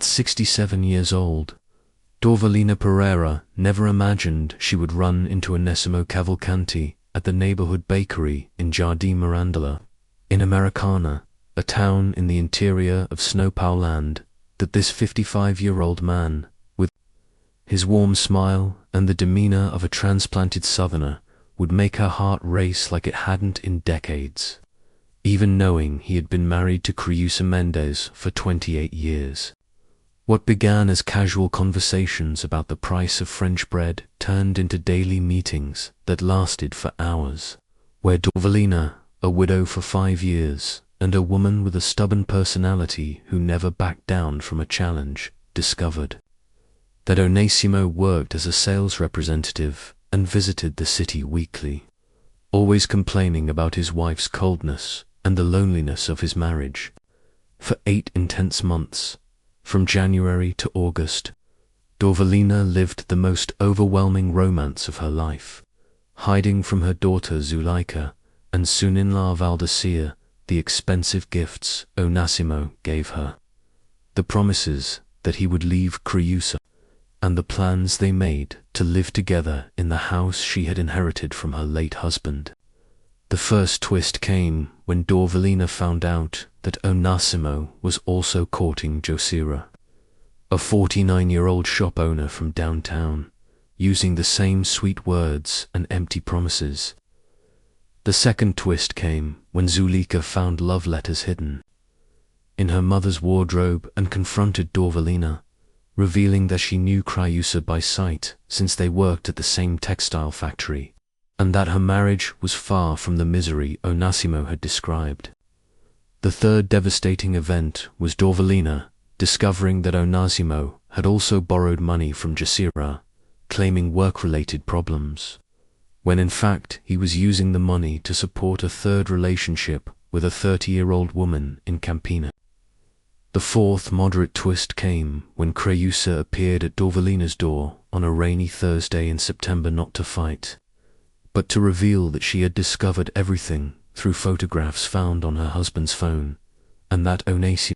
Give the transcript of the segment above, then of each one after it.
At 67 years old, Dorvalina Pereira never imagined she would run into Onesimo Cavalcanti at the neighborhood bakery in Jardim Mirandola, in Americana, a town in the interior of Snowplow Land, that this 55-year-old man, with his warm smile and the demeanor of a transplanted southerner, would make her heart race like it hadn't in decades, even knowing he had been married to Creusa Mendez for 28 years. What began as casual conversations about the price of French bread turned into daily meetings that lasted for hours, where Dorvalina, a widow for 5 years, and a woman with a stubborn personality who never backed down from a challenge, discovered that Onesimo worked as a sales representative and visited the city weekly, always complaining about his wife's coldness and the loneliness of his marriage. For 8 intense months, from January to August, Dorvalina lived the most overwhelming romance of her life, hiding from her daughter Zuleika and soon-in-law Valdecir the expensive gifts Onesimo gave her, the promises that he would leave Creusa, and the plans they made to live together in the house she had inherited from her late husband. The first twist came when Dorvalina found out that Onesimo was also courting Josira, a 49-year-old shop owner from downtown, using the same sweet words and empty promises. The second twist came when Zuleika found love letters hidden in her mother's wardrobe and confronted Dorvalina, revealing that she knew Creusa by sight since they worked at the same textile factory, and that her marriage was far from the misery Onesimo had described. The third devastating event was Dorvalina discovering that Onesimo had also borrowed money from Josira, claiming work-related problems, when in fact he was using the money to support a third relationship with a 30-year-old woman in Campina. The fourth moderate twist came when Creusa appeared at Dorvalina's door on a rainy Thursday in September, not to fight, but to reveal that she had discovered everything through photographs found on her husband's phone, and that Onesimo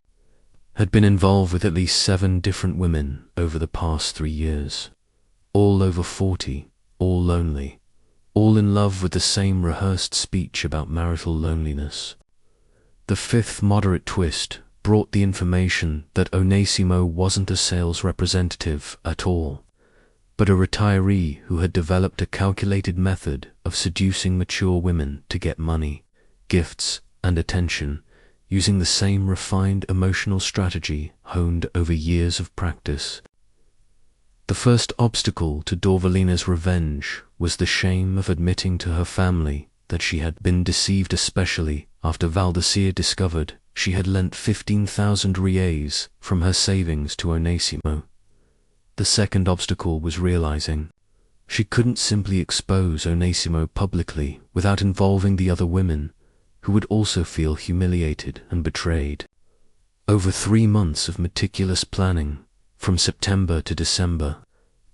had been involved with at least 7 different women over the past 3 years, all over 40, all lonely, all in love with the same rehearsed speech about marital loneliness. The fifth moderate twist brought the information that Onesimo wasn't a sales representative at all, but a retiree who had developed a calculated method of seducing mature women to get money, gifts, and attention, using the same refined emotional strategy honed over years of practice. The first obstacle to Dorvalina's revenge was the shame of admitting to her family that she had been deceived, especially after Valdecir discovered she had lent 15,000 reais from her savings to Onesimo. The second obstacle was realizing she couldn't simply expose Onesimo publicly without involving the other women, who would also feel humiliated and betrayed. Over 3 months of meticulous planning, from September to December,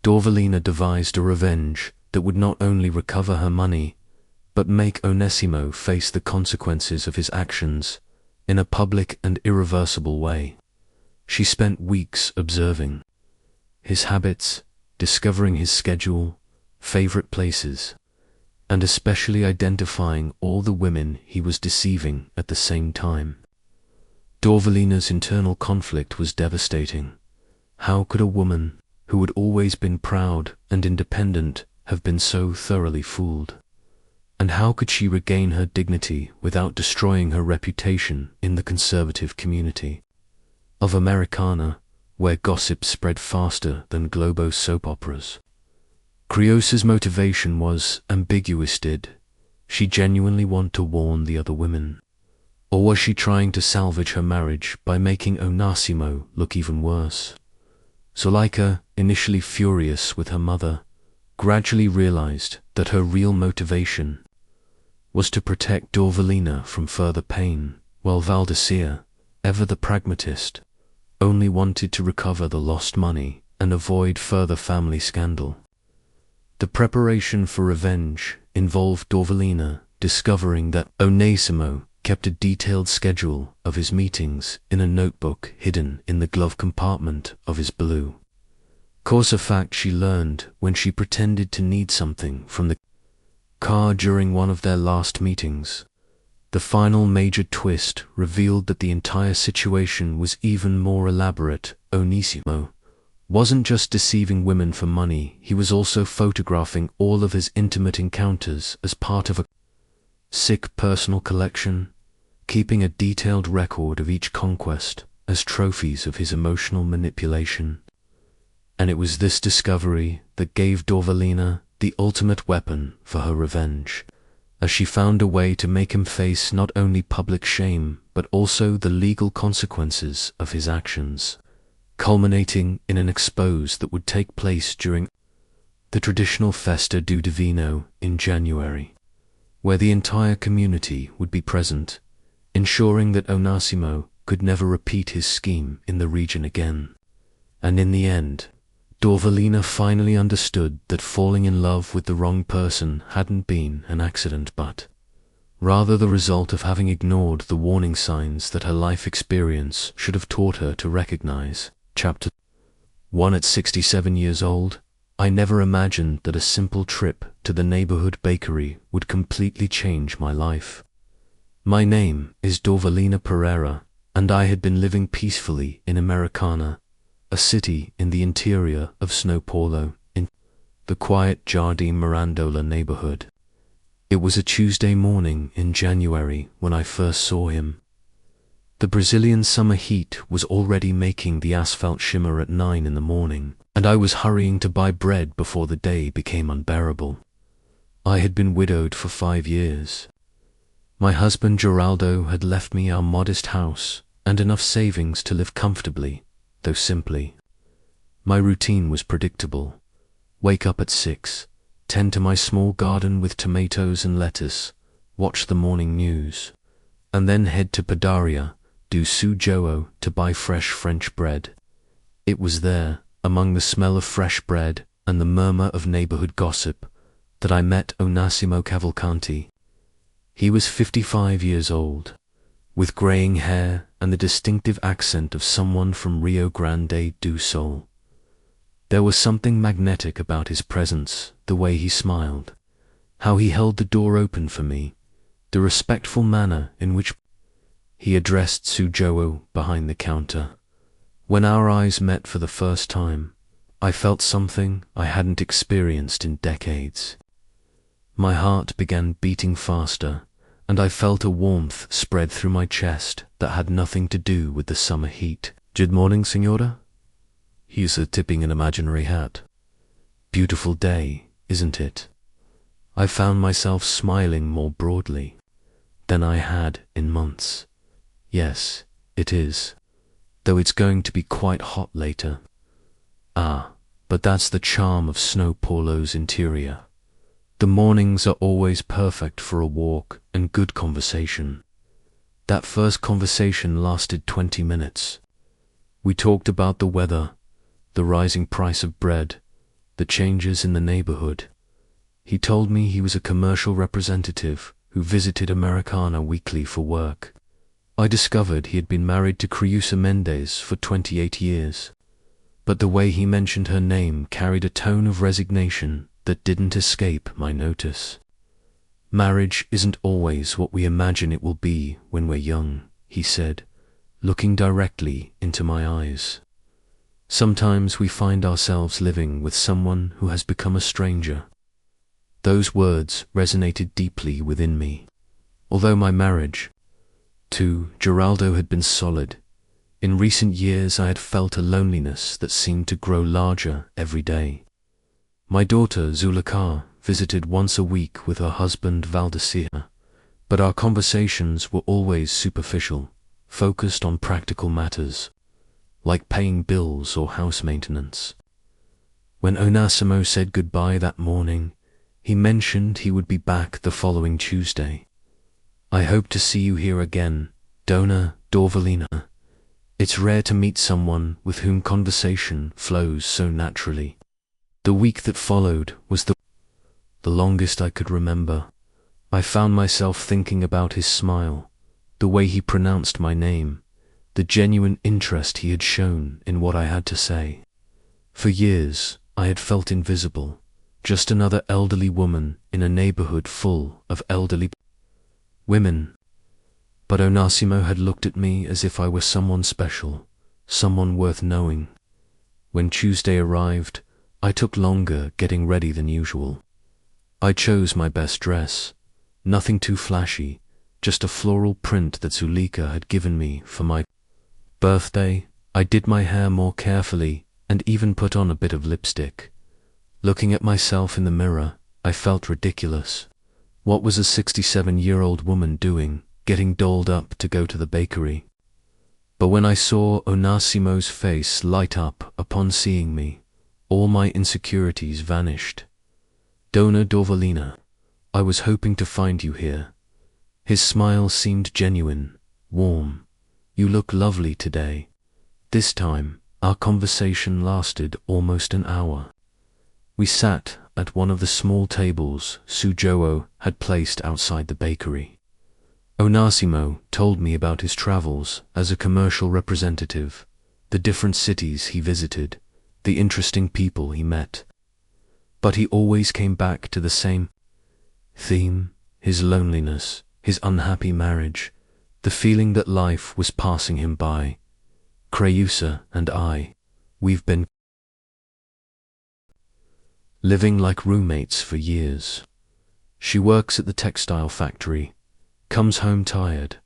Dorvalina devised a revenge that would not only recover her money, but make Onesimo face the consequences of his actions in a public and irreversible way. She spent weeks observing his habits, discovering his schedule, favorite places, and especially identifying all the women he was deceiving at the same time. Dorvalina's internal conflict was devastating. How could a woman who had always been proud and independent have been so thoroughly fooled? And how could she regain her dignity without destroying her reputation in the conservative community of Americana, where gossip spread faster than Globo soap operas? Creusa's motivation was ambiguous. Did she genuinely want to warn the other women? Or was she trying to salvage her marriage by making Onesimo look even worse? Zuleika, initially furious with her mother, gradually realized that her real motivation was to protect Dorvalina from further pain, while Valdecir, ever the pragmatist, only wanted to recover the lost money and avoid further family scandal. The preparation for revenge involved Dorvalina discovering that Onesimo kept a detailed schedule of his meetings in a notebook hidden in the glove compartment of his blue. Cause of fact she learned when she pretended to need something from the car during one of their last meetings. The final major twist revealed that the entire situation was even more elaborate. Onésimo wasn't just deceiving women for money, he was also photographing all of his intimate encounters as part of a sick personal collection, keeping a detailed record of each conquest as trophies of his emotional manipulation. And it was this discovery that gave Dorvalina the ultimate weapon for her revenge, as she found a way to make him face not only public shame but also the legal consequences of his actions, culminating in an expose that would take place during the traditional Festa do Divino in January, where the entire community would be present, ensuring that Onésimo could never repeat his scheme in the region again. And in the end, Dorvalina finally understood that falling in love with the wrong person hadn't been an accident but rather the result of having ignored the warning signs that her life experience should have taught her to recognize. Chapter 1. At 67 years old, I never imagined that a simple trip to the neighborhood bakery would completely change my life. My name is Dorvalina Pereira, and I had been living peacefully in Americana, a city in the interior of São Paulo, in the quiet Jardim Mirandola neighborhood. It was a Tuesday morning in January when I first saw him. The Brazilian summer heat was already making the asphalt shimmer at 9 in the morning, and I was hurrying to buy bread before the day became unbearable. I had been widowed for 5 years. My husband Geraldo had left me our modest house and enough savings to live comfortably, though simply. My routine was predictable. Wake up at 6, tend to my small garden with tomatoes and lettuce, watch the morning news, and then head to Padaria do São João to buy fresh French bread. It was there, among the smell of fresh bread and the murmur of neighborhood gossip, that I met Onésimo Cavalcanti. He was 55 years old, with graying hair and the distinctive accent of someone from Rio Grande do Sul. There was something magnetic about his presence, the way he smiled, how he held the door open for me, the respectful manner in which he addressed São João behind the counter. When our eyes met for the first time, I felt something I hadn't experienced in decades. My heart began beating faster, and I felt a warmth spread through my chest that had nothing to do with the summer heat. Good morning, Signora. He's tipping an imaginary hat. Beautiful day, isn't it? I found myself smiling more broadly than I had in months. Yes, it is, though it's going to be quite hot later. Ah, but that's the charm of São Paulo's interior. The mornings are always perfect for a walk and good conversation. That first conversation lasted 20 minutes. We talked about the weather, the rising price of bread, the changes in the neighborhood. He told me he was a commercial representative who visited Americana weekly for work. I discovered he had been married to Creusa Mendes for 28 years, but the way he mentioned her name carried a tone of resignation that didn't escape my notice. Marriage isn't always what we imagine it will be when we're young, he said, looking directly into my eyes. Sometimes we find ourselves living with someone who has become a stranger. Those words resonated deeply within me. Although my marriage to Geraldo had been solid, in recent years I had felt a loneliness that seemed to grow larger every day. My daughter Zuleika visited once a week with her husband Valdecir, but our conversations were always superficial, focused on practical matters, like paying bills or house maintenance. When Onésimo said goodbye that morning, he mentioned he would be back the following Tuesday. I hope to see you here again, Dona Dorvalina. It's rare to meet someone with whom conversation flows so naturally. The week that followed was the longest I could remember. I found myself thinking about his smile, the way he pronounced my name, the genuine interest he had shown in what I had to say. For years, I had felt invisible, just another elderly woman in a neighborhood full of elderly women. But Onasimo had looked at me as if I were someone special, someone worth knowing. When Tuesday arrived, I took longer getting ready than usual. I chose my best dress, nothing too flashy, just a floral print that Zulika had given me for my birthday. I did my hair more carefully and even put on a bit of lipstick. Looking at myself in the mirror, I felt ridiculous. What was a 67-year-old woman doing, getting dolled up to go to the bakery? But when I saw Onasimo's face light up upon seeing me, all my insecurities vanished. Dona Dorvalina, I was hoping to find you here. His smile seemed genuine, warm. You look lovely today. This time, our conversation lasted almost an hour. We sat at one of the small tables Sujowo had placed outside the bakery. Onasimo told me about his travels as a commercial representative, the different cities he visited, the interesting people he met. But he always came back to the same theme: his loneliness, his unhappy marriage, the feeling that life was passing him by. Creusa and I, we've been living like roommates for years. She works at the textile factory, comes home tired,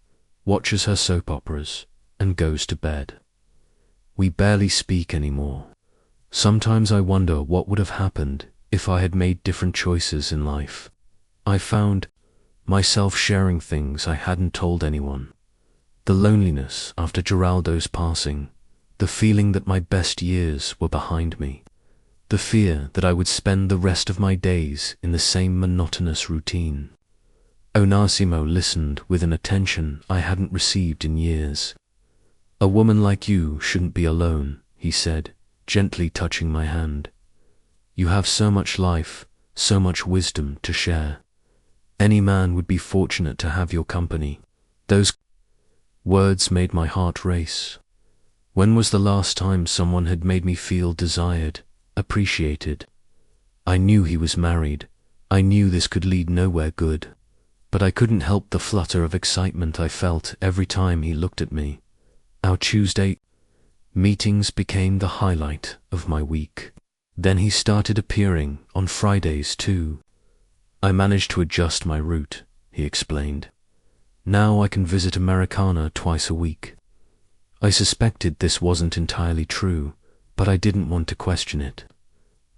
watches her soap operas, and goes to bed. We barely speak anymore. Sometimes I wonder what would have happened if I had made different choices in life. I found myself sharing things I hadn't told anyone. The loneliness after Geraldo's passing, the feeling that my best years were behind me, the fear that I would spend the rest of my days in the same monotonous routine. Onasimo listened with an attention I hadn't received in years. A woman like you shouldn't be alone, he said, gently touching my hand. You have so much life, so much wisdom to share. Any man would be fortunate to have your company. Those words made my heart race. When was the last time someone had made me feel desired, appreciated? I knew he was married. I knew this could lead nowhere good. But I couldn't help the flutter of excitement I felt every time he looked at me. Our Tuesday meetings became the highlight of my week. Then he started appearing on Fridays too. I managed to adjust my route, he explained. Now I can visit Americana twice a week. I suspected this wasn't entirely true, but I didn't want to question it.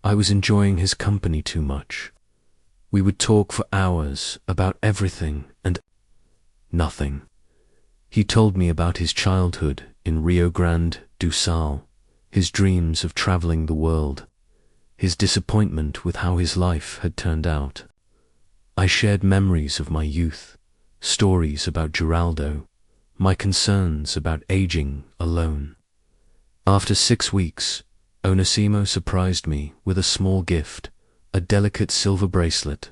I was enjoying his company too much. We would talk for hours about everything and nothing. He told me about his childhood in Rio Grande do Sul, his dreams of traveling the world, his disappointment with how his life had turned out. I shared memories of my youth, stories about Geraldo, my concerns about aging alone. After 6 weeks, Onasimo surprised me with a small gift, a delicate silver bracelet.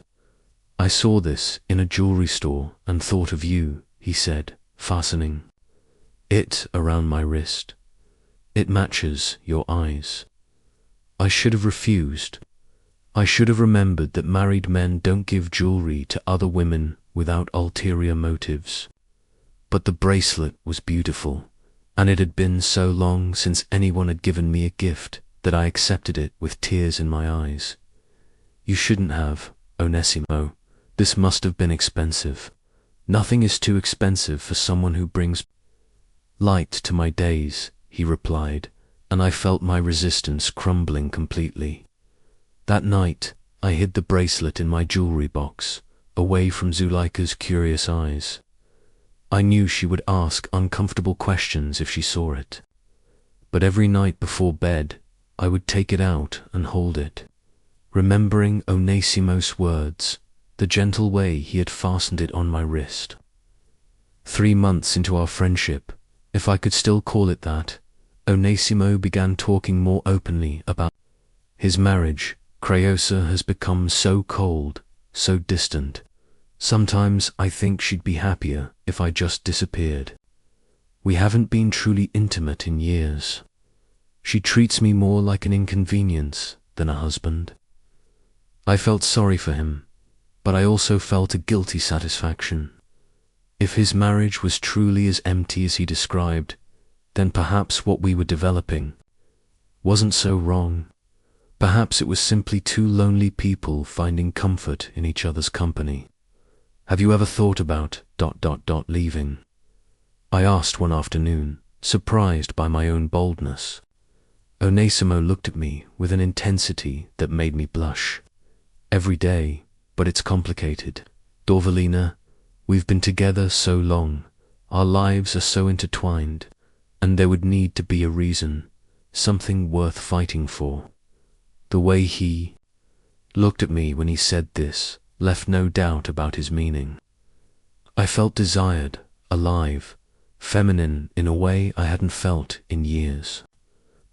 I saw this in a jewelry store and thought of you, he said, fastening it around my wrist. It matches your eyes. I should have refused. I should have remembered that married men don't give jewelry to other women without ulterior motives. But the bracelet was beautiful, and it had been so long since anyone had given me a gift that I accepted it with tears in my eyes. You shouldn't have, Onasimo. This must have been expensive. Nothing is too expensive for someone who brings light to my days, he replied, and I felt my resistance crumbling completely. That night, I hid the bracelet in my jewelry box, away from Zulika's curious eyes. I knew she would ask uncomfortable questions if she saw it. But every night before bed, I would take it out and hold it, remembering Onasimo's words, the gentle way he had fastened it on my wrist. 3 months into our friendship, if I could still call it that, Onasimo began talking more openly about his marriage. Creusa has become so cold, so distant. Sometimes I think she'd be happier if I just disappeared. We haven't been truly intimate in years. She treats me more like an inconvenience than a husband. I felt sorry for him, but I also felt a guilty satisfaction. If his marriage was truly as empty as he described, then perhaps what we were developing wasn't so wrong. Perhaps it was simply two lonely people finding comfort in each other's company. Have you ever thought about ... leaving? I asked one afternoon, surprised by my own boldness. Onesimo looked at me with an intensity that made me blush. Every day, but it's complicated. Dorvalina, we've been together so long, our lives are so intertwined, and there would need to be a reason, something worth fighting for. The way he looked at me when he said this left no doubt about his meaning. I felt desired, alive, feminine in a way I hadn't felt in years.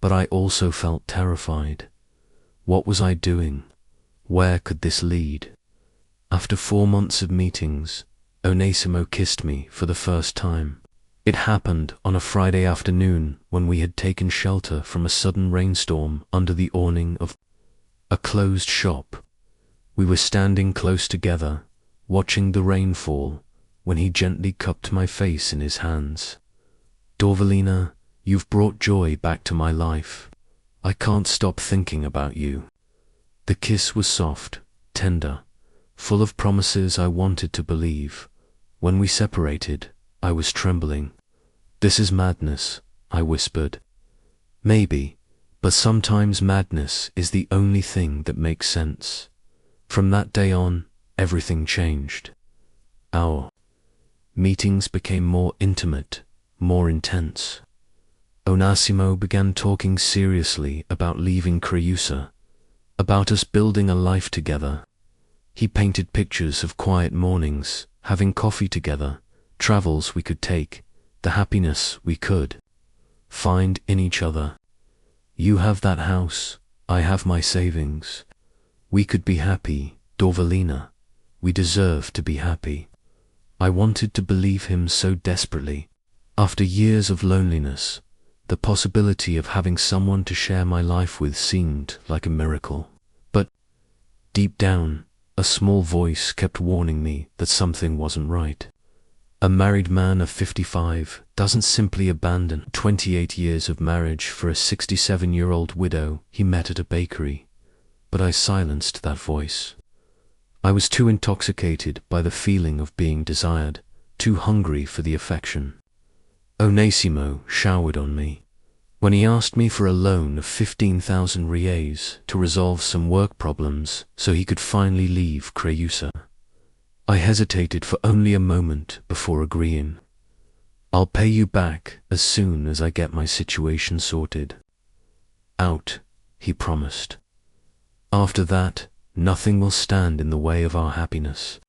But I also felt terrified. What was I doing? Where could this lead? After 4 months of meetings, Onesimo kissed me for the first time. It happened on a Friday afternoon when we had taken shelter from a sudden rainstorm under the awning of a closed shop. We were standing close together, watching the rain fall, when he gently cupped my face in his hands. Dorvalina, you've brought joy back to my life. I can't stop thinking about you. The kiss was soft, tender, full of promises I wanted to believe. When we separated, I was trembling. This is madness, I whispered. Maybe, but sometimes madness is the only thing that makes sense. From that day on, everything changed. Our meetings became more intimate, more intense. Onesimo began talking seriously about leaving Creusa, about us building a life together. He painted pictures of quiet mornings, having coffee together, travels we could take, the happiness we could find in each other. You have that house, I have my savings. We could be happy, Dorvalina. We deserve to be happy. I wanted to believe him so desperately. After years of loneliness, the possibility of having someone to share my life with seemed like a miracle. But deep down, a small voice kept warning me that something wasn't right. A married man of 55 doesn't simply abandon 28 years of marriage for a 67-year-old widow he met at a bakery. But I silenced that voice. I was too intoxicated by the feeling of being desired, too hungry for the affection. Onesimo showered on me. When he asked me for a loan of 15,000 reais to resolve some work problems so he could finally leave Creusa, I hesitated for only a moment before agreeing. I'll pay you back as soon as I get my situation sorted out, he promised. After that, nothing will stand in the way of our happiness.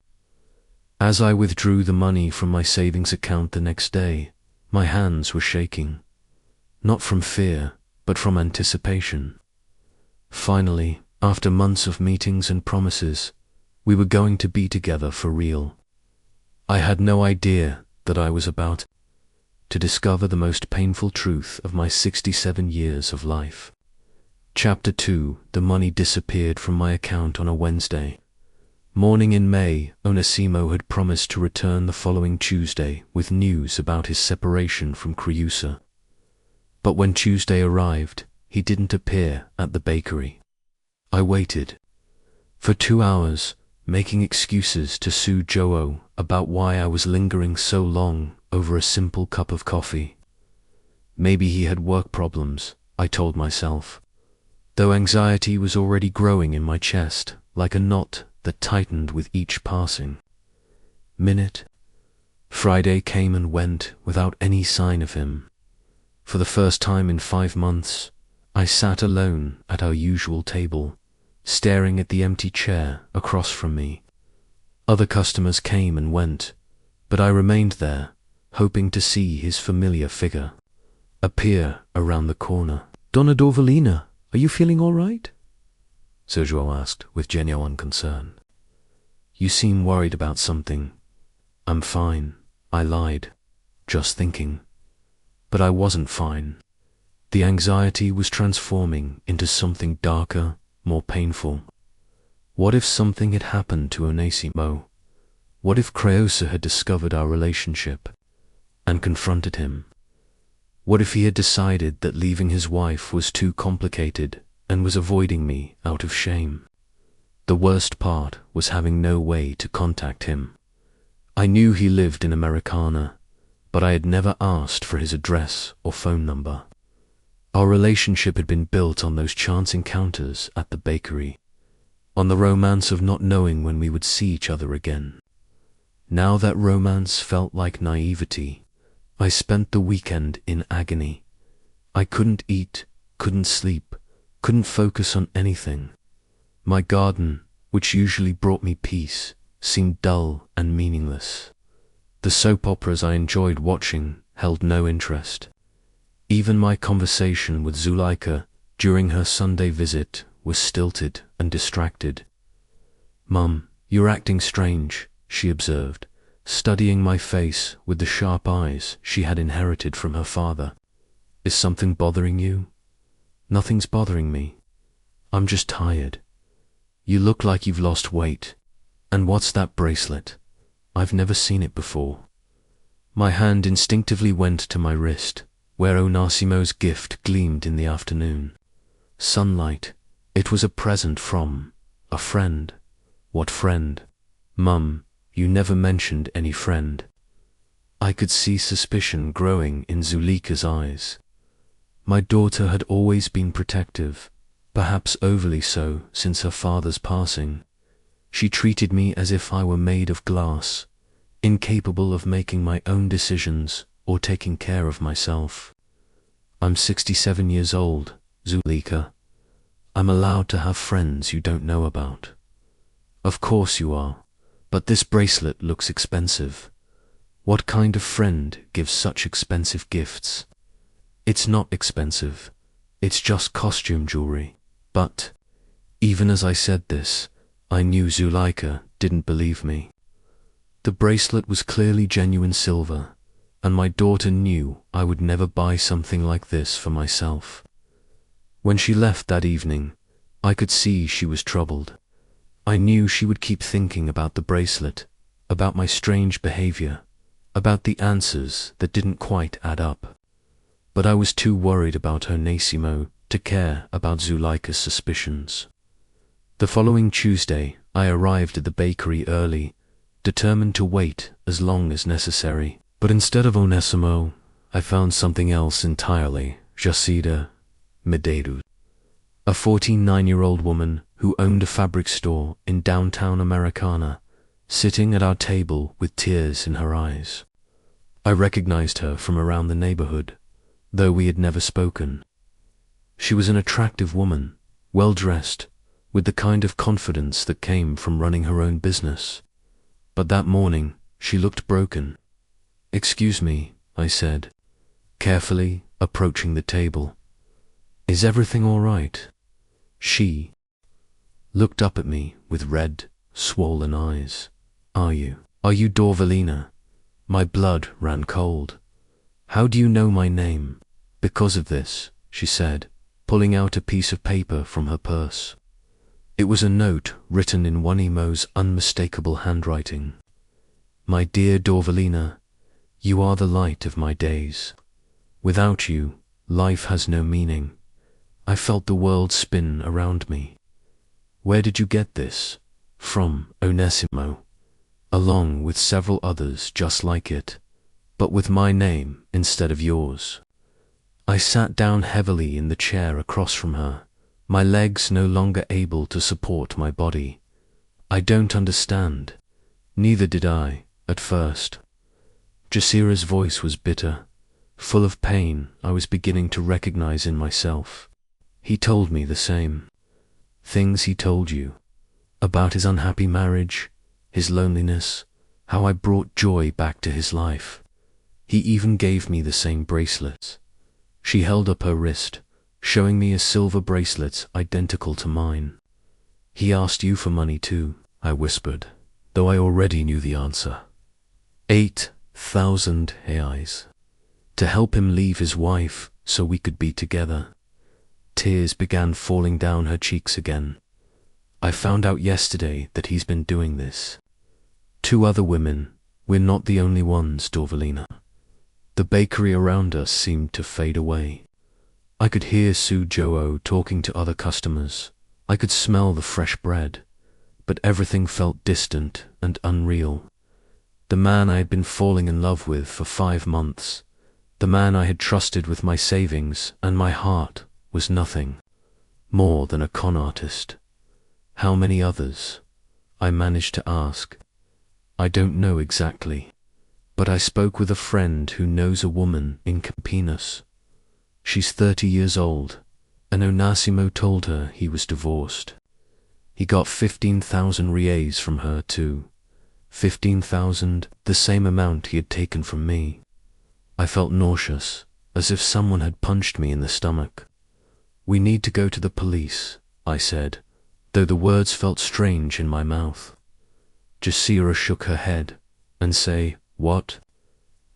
As I withdrew the money from my savings account the next day, my hands were shaking. Not from fear, but from anticipation. Finally, after months of meetings and promises, we were going to be together for real. I had no idea that I was about to discover the most painful truth of my 67 years of life. Chapter 2. The money disappeared from my account on a Wednesday morning in May. Onesimo had promised to return the following Tuesday with news about his separation from Creusa. But when Tuesday arrived, he didn't appear at the bakery. I waited for 2 hours, making excuses to sue Joe about why I was lingering so long over a simple cup of coffee. Maybe he had work problems, I told myself, though anxiety was already growing in my chest like a knot that tightened with each passing minute. Friday came and went without any sign of him. For the first time in 5 months, I sat alone at our usual table, staring at the empty chair across from me. Other customers came and went, but I remained there, hoping to see his familiar figure appear around the corner. "Donna Dorvalina, are you feeling all right?" Sergio asked with genuine concern. You seem worried about something. I'm fine, I lied, just thinking. But I wasn't fine. The anxiety was transforming into something darker, more painful. What if something had happened to Onésimo? What if Creusa had discovered our relationship and confronted him? What if he had decided that leaving his wife was too complicated and was avoiding me out of shame? The worst part was having no way to contact him. I knew he lived in Americana, but I had never asked for his address or phone number. Our relationship had been built on those chance encounters at the bakery, on the romance of not knowing when we would see each other again. Now that romance felt like naivety. I spent the weekend in agony. I couldn't eat, couldn't sleep, couldn't focus on anything. My garden, which usually brought me peace, seemed dull and meaningless. The soap operas I enjoyed watching held no interest. Even my conversation with Zuleika during her Sunday visit was stilted and distracted. "Mum, you're acting strange," she observed, studying my face with the sharp eyes she had inherited from her father. "Is something bothering you?" "Nothing's bothering me. I'm just tired. You look like you've lost weight. And what's that bracelet? I've never seen it before." My hand instinctively went to my wrist, where Onésimo's gift gleamed in the afternoon. Sunlight. It was a present from a friend. What friend? "Mum, you never mentioned any friend." I could see suspicion growing in Zuleika's eyes. My daughter had always been protective, perhaps overly so since her father's passing. She treated me as if I were made of glass, incapable of making my own decisions or taking care of myself. "I'm 67 years old, Zuleika. I'm allowed to have friends you don't know about." "Of course you are, but this bracelet looks expensive. What kind of friend gives such expensive gifts?" "It's not expensive. It's just costume jewelry." But, even as I said this, I knew Zuleika didn't believe me. The bracelet was clearly genuine silver, and my daughter knew I would never buy something like this for myself. When she left that evening, I could see she was troubled. I knew she would keep thinking about the bracelet, about my strange behavior, about the answers that didn't quite add up. But I was too worried about Onésimo to care about Zuleika's suspicions. The following Tuesday, I arrived at the bakery early, determined to wait as long as necessary. But instead of Onésimo, I found something else entirely. Jacida Medeiros, a 49-year-old woman who owned a fabric store in downtown Americana, sitting at our table with tears in her eyes. I recognized her from around the neighborhood, though we had never spoken. She was an attractive woman, well-dressed, with the kind of confidence that came from running her own business. But that morning, she looked broken. "Excuse me," I said, carefully approaching the table. "Is everything all right?" She looked up at me with red, swollen eyes. Are you Dorvalina?" My blood ran cold. "How do you know my name?" "Because of this," she said, pulling out a piece of paper from her purse. It was a note written in Onésimo's unmistakable handwriting. "My dear Dorvalina, you are the light of my days. Without you, life has no meaning. I felt the world spin around me. Where did you get this?" "From Onésimo, along with several others just like it, but with my name instead of yours." I sat down heavily in the chair across from her, my legs no longer able to support my body. "I don't understand." Neither did I, at first. Jacira's voice was bitter, full of pain I was beginning to recognize in myself. "He told me the same. Things he told you. About his unhappy marriage, his loneliness, how I brought joy back to his life. He even gave me the same bracelets." She held up her wrist, showing me a silver bracelet identical to mine. "He asked you for money too," I whispered. though I already knew the answer. 8,000 reais. To help him leave his wife so we could be together. Tears began falling down her cheeks again. I found out yesterday that he's been doing this. 2 other women. We're not the only ones, Dorvalina. The bakery around us seemed to fade away. I could hear Sujoo talking to other customers. I could smell the fresh bread, but everything felt distant and unreal. The man I had been falling in love with for 5 months, the man I had trusted with my savings and my heart, was nothing more than a con artist. How many others? I managed to ask. I don't know exactly, but I spoke with a friend who knows a woman in Campinas. She's 30 years old, and Onésimo told her he was divorced. He got 15,000 reais from her too. 15,000, the same amount he had taken from me. I felt nauseous, as if someone had punched me in the stomach. We need to go to the police, I said, though the words felt strange in my mouth. Jacira shook her head and say, what?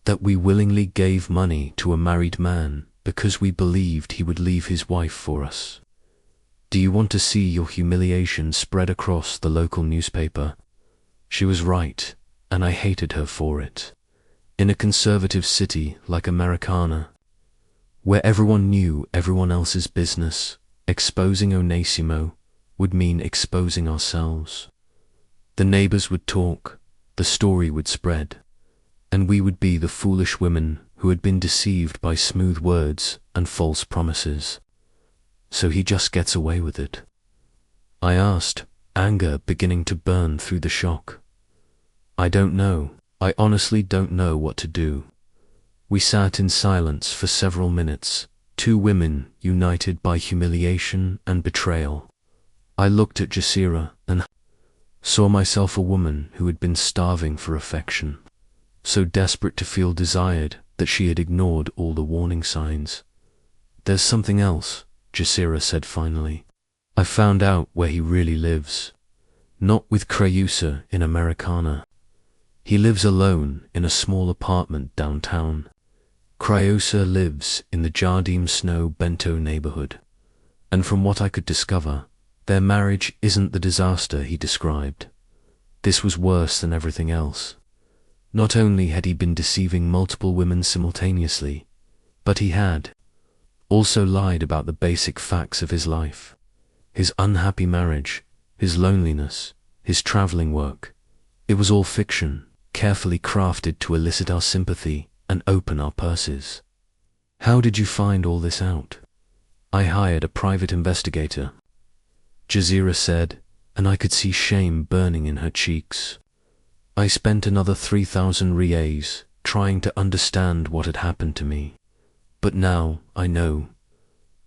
That we willingly gave money to a married man because we believed he would leave his wife for us. Do you want to see your humiliation spread across the local newspaper? She was right, and I hated her for it. In a conservative city like Americana, where everyone knew everyone else's business, exposing Onésimo would mean exposing ourselves. The neighbors would talk, the story would spread, and we would be the foolish women who had been deceived by smooth words and false promises. So he just gets away with it? I asked, anger beginning to burn through the shock. I don't know. I honestly don't know what to do. We sat in silence for several minutes, 2 women united by humiliation and betrayal. I looked at Jacira and saw myself a woman who had been starving for affection, so desperate to feel desired that she had ignored all the warning signs. There's something else, Jacira said finally. I found out where he really lives. Not with Creusa in Americana. He lives alone in a small apartment downtown. Creusa lives in the Jardim Snow Bento neighborhood, and from what I could discover, their marriage isn't the disaster he described. This was worse than everything else. Not only had he been deceiving multiple women simultaneously, but he had also lied about the basic facts of his life. His unhappy marriage, his loneliness, his traveling work. It was all fiction, carefully crafted to elicit our sympathy and open our purses. How did you find all this out? I hired a private investigator, Jacira said, and I could see shame burning in her cheeks. I spent another 3,000 reais trying to understand what had happened to me. But now I know.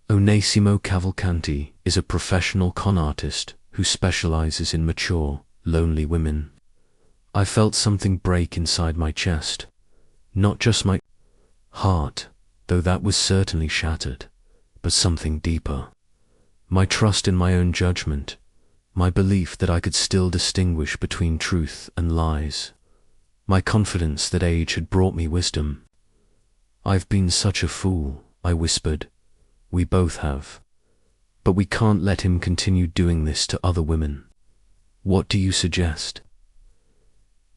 Onésimo Cavalcanti is a professional con artist who specializes in mature, lonely women. I felt something break inside my chest. Not just my heart, though that was certainly shattered, but something deeper. My trust in my own judgment, my belief that I could still distinguish between truth and lies, my confidence that age had brought me wisdom. I've been such a fool, I whispered. We both have. But we can't let him continue doing this to other women. What do you suggest?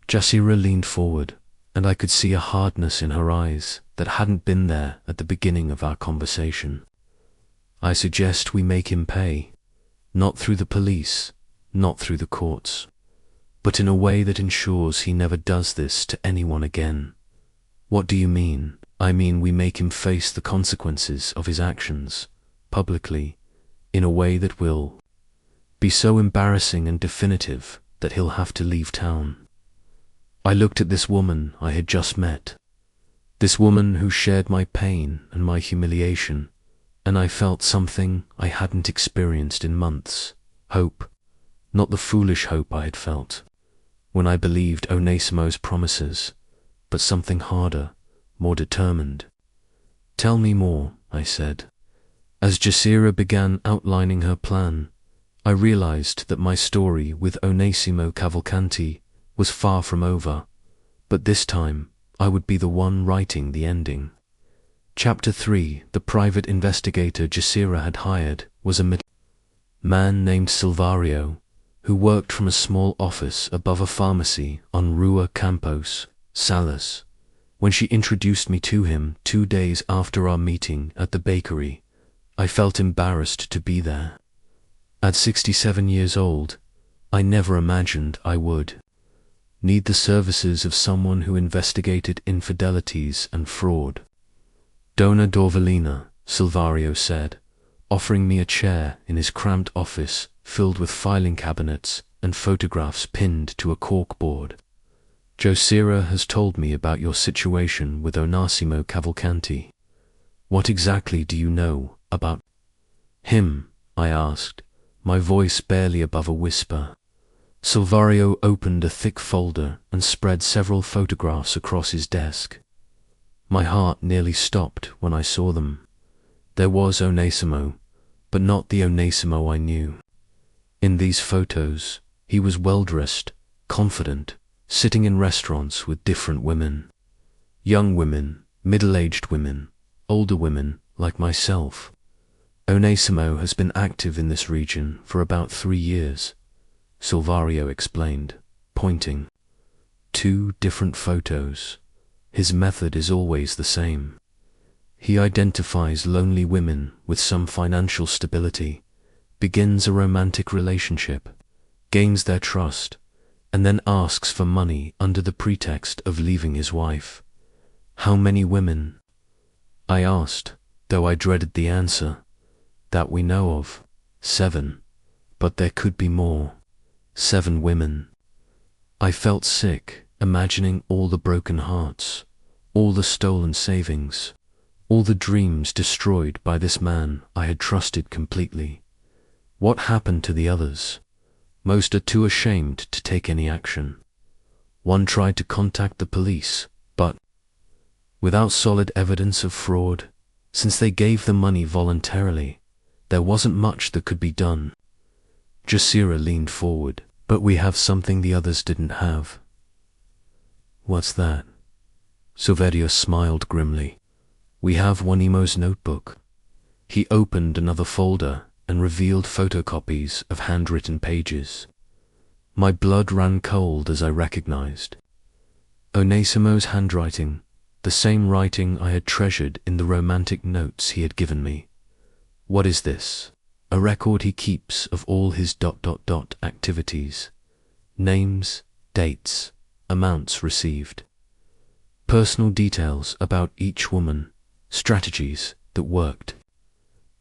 Jacira leaned forward, and I could see a hardness in her eyes that hadn't been there at the beginning of our conversation. I suggest we make him pay, not through the police, not through the courts, but in a way that ensures he never does this to anyone again. What do you mean? I mean we make him face the consequences of his actions, publicly, in a way that will be so embarrassing and definitive that he'll have to leave town. I looked at this woman I had just met, this woman who shared my pain and my humiliation, and I felt something I hadn't experienced in months. Hope, not the foolish hope I had felt when I believed Onésimo's promises, but something harder, more determined. Tell me more, I said. As Jacira began outlining her plan, I realized that my story with Onésimo Cavalcanti was far from over, but this time I would be the one writing the ending. Chapter 3. The private investigator Jasira had hired was a man named Silvario, who worked from a small office above a pharmacy on Rua Campos, Salas. When she introduced me to him 2 days after our meeting at the bakery, I felt embarrassed to be there. At 67 years old, I never imagined I would need the services of someone who investigated infidelities and fraud. Dona Dorvalina, Silvario said, offering me a chair in his cramped office filled with filing cabinets and photographs pinned to a corkboard. Jasira has told me about your situation with Onasimo Cavalcanti. What exactly do you know about him? I asked, my voice barely above a whisper. Silvario opened a thick folder and spread several photographs across his desk. My heart nearly stopped when I saw them. There was Onasimo, but not the Onasimo I knew. In these photos, he was well-dressed, confident, sitting in restaurants with different women. Young women, middle-aged women, older women like myself. Onasimo has been active in this region for about 3 years, Silvario explained, pointing. 2 different photos. His method is always the same. He identifies lonely women with some financial stability, begins a romantic relationship, gains their trust, and then asks for money under the pretext of leaving his wife. How many women? I asked, though I dreaded the answer. That we know of, 7, but there could be more. 7 women. I felt sick, imagining all the broken hearts, all the stolen savings, all the dreams destroyed by this man I had trusted completely. What happened to the others? Most are too ashamed to take any action. One tried to contact the police, but without solid evidence of fraud, since they gave the money voluntarily, there wasn't much that could be done. Jasira leaned forward. But we have something the others didn't have. What's that? Silverio smiled grimly. We have Juanimo's notebook. He opened another folder and revealed photocopies of handwritten pages. My blood ran cold as I recognized Onasimo's handwriting, the same writing I had treasured in the romantic notes he had given me. What is this? A record he keeps of all his ... activities. Names, dates, amounts received. Personal details about each woman, strategies that worked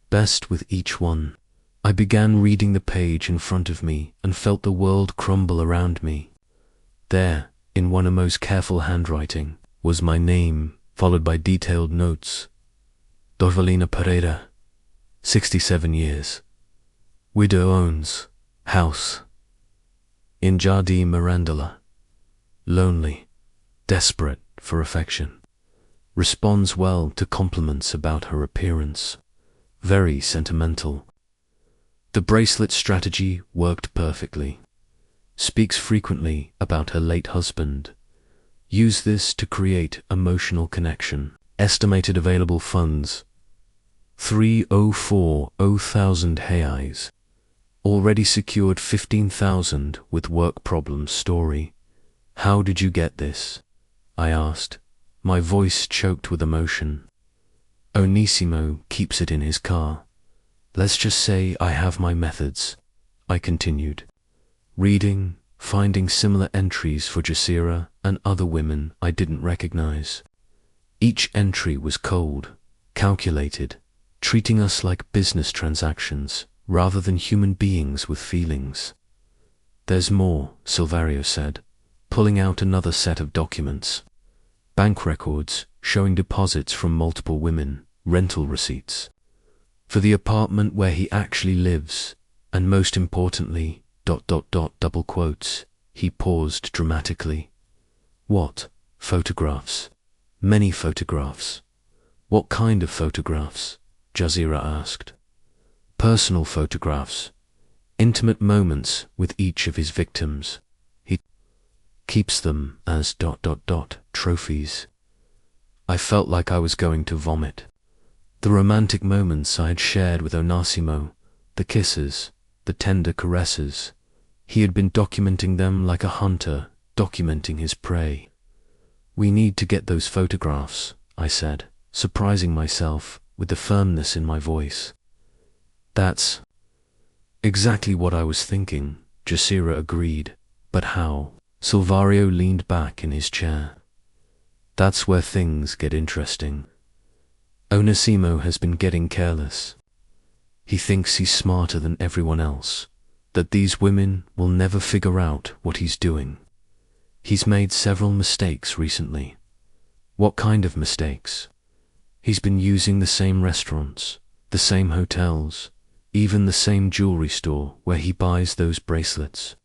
best with each one. I began reading the page in front of me and felt the world crumble around me. There, in Juanimo's careful handwriting, was my name, followed by detailed notes. Dorvalina Pereira, 67 years. Widow owns house in Jardim Mirandola. Lonely, desperate for affection. Responds well to compliments about her appearance. Very sentimental. The bracelet strategy worked perfectly. Speaks frequently about her late husband. Use this to create emotional connection. Estimated available funds 304,000 reais. Already secured 15,000 with work problems story. How did you get this? I asked, my voice choked with emotion. Onasimo keeps it in his car. Let's just say I have my methods, I continued. Reading, finding similar entries for Jasira and other women I didn't recognize. Each entry was cold, calculated, treating us like business transactions rather than human beings with feelings. There's more, Silvario said, pulling out another set of documents. Bank records showing deposits from multiple women, rental receipts for the apartment where he actually lives, and most importantly, ... double quotes, he paused dramatically. What? Photographs? Many photographs. What kind of photographs? Jasira asked. Personal photographs, intimate moments with each of his victims. He keeps them as ... trophies. I felt like I was going to vomit. The romantic moments I had shared with Onasimo, the kisses, the tender caresses, he had been documenting them like a hunter documenting his prey. "We need to get those photographs," I said, surprising myself with the firmness in my voice. "That's exactly what I was thinking," Jasira agreed. "But how?" Silvario leaned back in his chair. "That's where things get interesting. Onasimo has been getting careless. He thinks he's smarter than everyone else, that these women will never figure out what he's doing. He's made several mistakes recently." "What kind of mistakes?" "He's been using the same restaurants, the same hotels, even the same jewelry store where he buys those bracelets.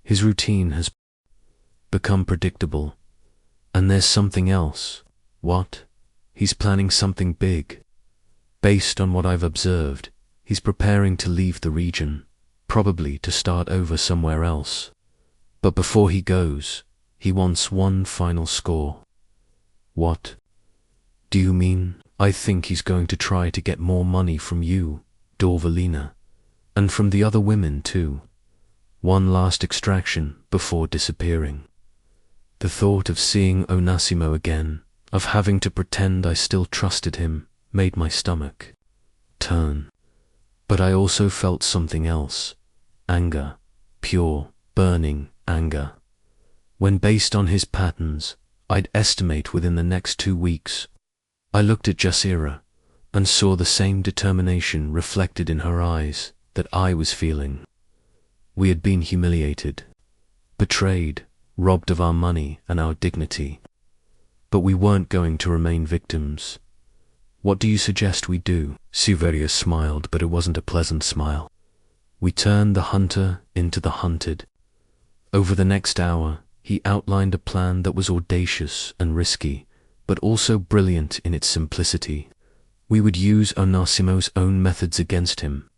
His routine has become predictable. And there's something else." "What?" "He's planning something big. Based on what I've observed, he's preparing to leave the region, probably to start over somewhere else. But before he goes, he wants one final score." "What do you mean?" "I think he's going to try to get more money from you, Dorvalina, and from the other women too. One last extraction before disappearing." The thought of seeing Onasimo again, of having to pretend I still trusted him, made my stomach turn. But I also felt something else. Anger. Pure, burning anger. When based on his patterns, I'd estimate within the next 2 weeks. I looked at Jasira and saw the same determination reflected in her eyes that I was feeling. We had been humiliated, betrayed, robbed of our money and our dignity. But we weren't going to remain victims. "What do you suggest we do?" Silvario smiled, but it wasn't a pleasant smile. "We turned the hunter into the hunted." Over the next hour, he outlined a plan that was audacious and risky, but also brilliant in its simplicity. We would use Onasimo's own methods against him.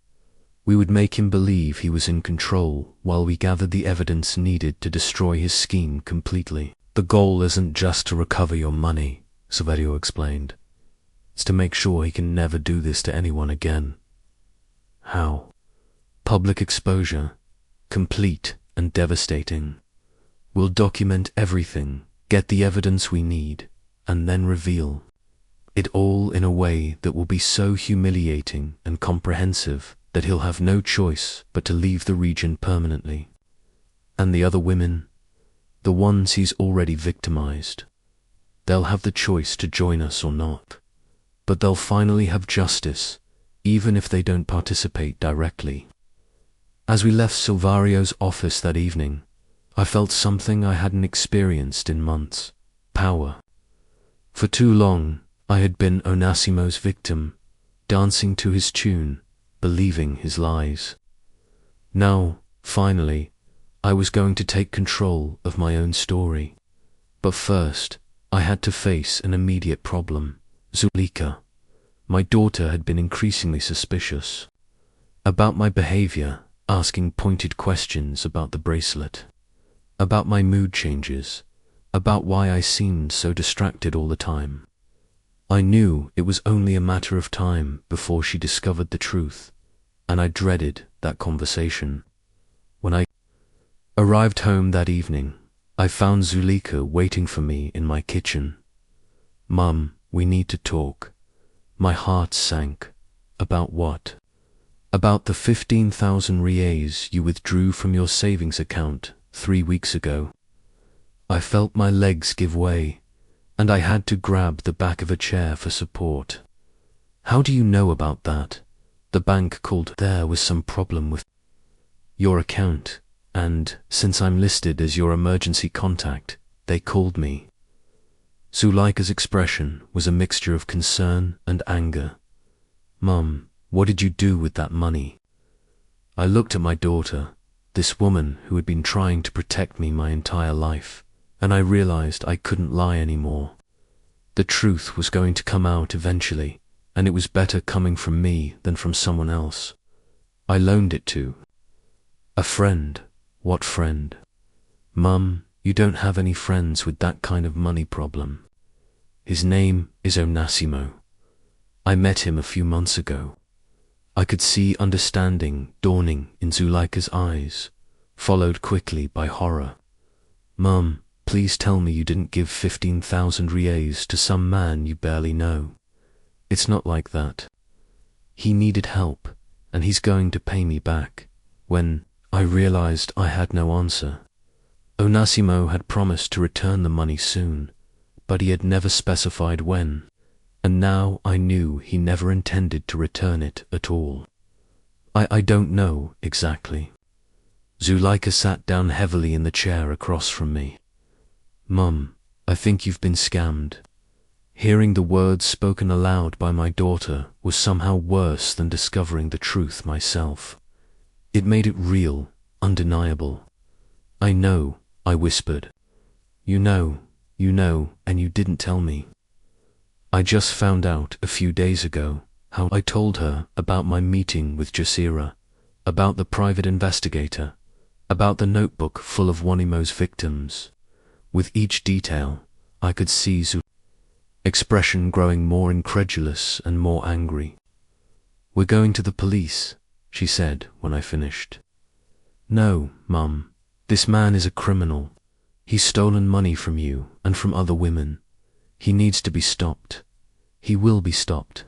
We would make him believe he was in control while we gathered the evidence needed to destroy his scheme completely. "The goal isn't just to recover your money," Silvario explained. "It's to make sure he can never do this to anyone again." "How?" "Public exposure, complete and devastating. We'll document everything, get the evidence we need, and then reveal it all in a way that will be so humiliating and comprehensive that he'll have no choice but to leave the region permanently. And the other women, the ones he's already victimized, they'll have the choice to join us or not. But they'll finally have justice, even if they don't participate directly." As we left Silvario's office that evening, I felt something I hadn't experienced in months: power. For too long, I had been Onasimo's victim, dancing to his tune, believing his lies. Now, finally, I was going to take control of my own story. But first, I had to face an immediate problem. Zulika, my daughter, had been increasingly suspicious about my behavior, asking pointed questions about the bracelet, about my mood changes, about why I seemed so distracted all the time. I knew it was only a matter of time before she discovered the truth, and I dreaded that conversation. When I arrived home that evening, I found Zulika waiting for me in my kitchen. "Mum, we need to talk." My heart sank. "About what?" "About the 15,000 reais you withdrew from your savings account 3 weeks ago." I felt my legs give way, and I had to grab the back of a chair for support. "How do you know about that?" "The bank called. There was some problem with your account, and since I'm listed as your emergency contact, they called me." Zulika's expression was a mixture of concern and anger. "Mum, what did you do with that money?" I looked at my daughter, this woman who had been trying to protect me my entire life, and I realized I couldn't lie anymore. The truth was going to come out eventually, and it was better coming from me than from someone else. I loaned it to a friend. "What friend?" "Mum, You don't have any friends with that kind of money problem. His name is Onasimo. I met him a few months ago. I could see understanding dawning in Zuleika's eyes, followed quickly by horror. Mum, please tell me you didn't give 15,000 rials to some man you barely know. It's not like that. He needed help, and he's going to pay me back. When I realized I had no answer. Onasimo had promised to return the money soon, but he had never specified when, and now I knew he never intended to return it at all. I don't know exactly. Zuleika sat down heavily in the chair across from me. Mum, I think you've been scammed. Hearing the words spoken aloud by my daughter was somehow worse than discovering the truth myself. It made it real, undeniable. I know, I whispered. You know, and you didn't tell me. I just found out a few days ago how I told her about my meeting with Jasira, about the private investigator, about the notebook full of Wanimo's victims. With each detail, I could see Zuleika's expression growing more incredulous and more angry. We're going to the police, she said when I finished. No, Mum, this man is a criminal. He's stolen money from you and from other women. He needs to be stopped. He will be stopped,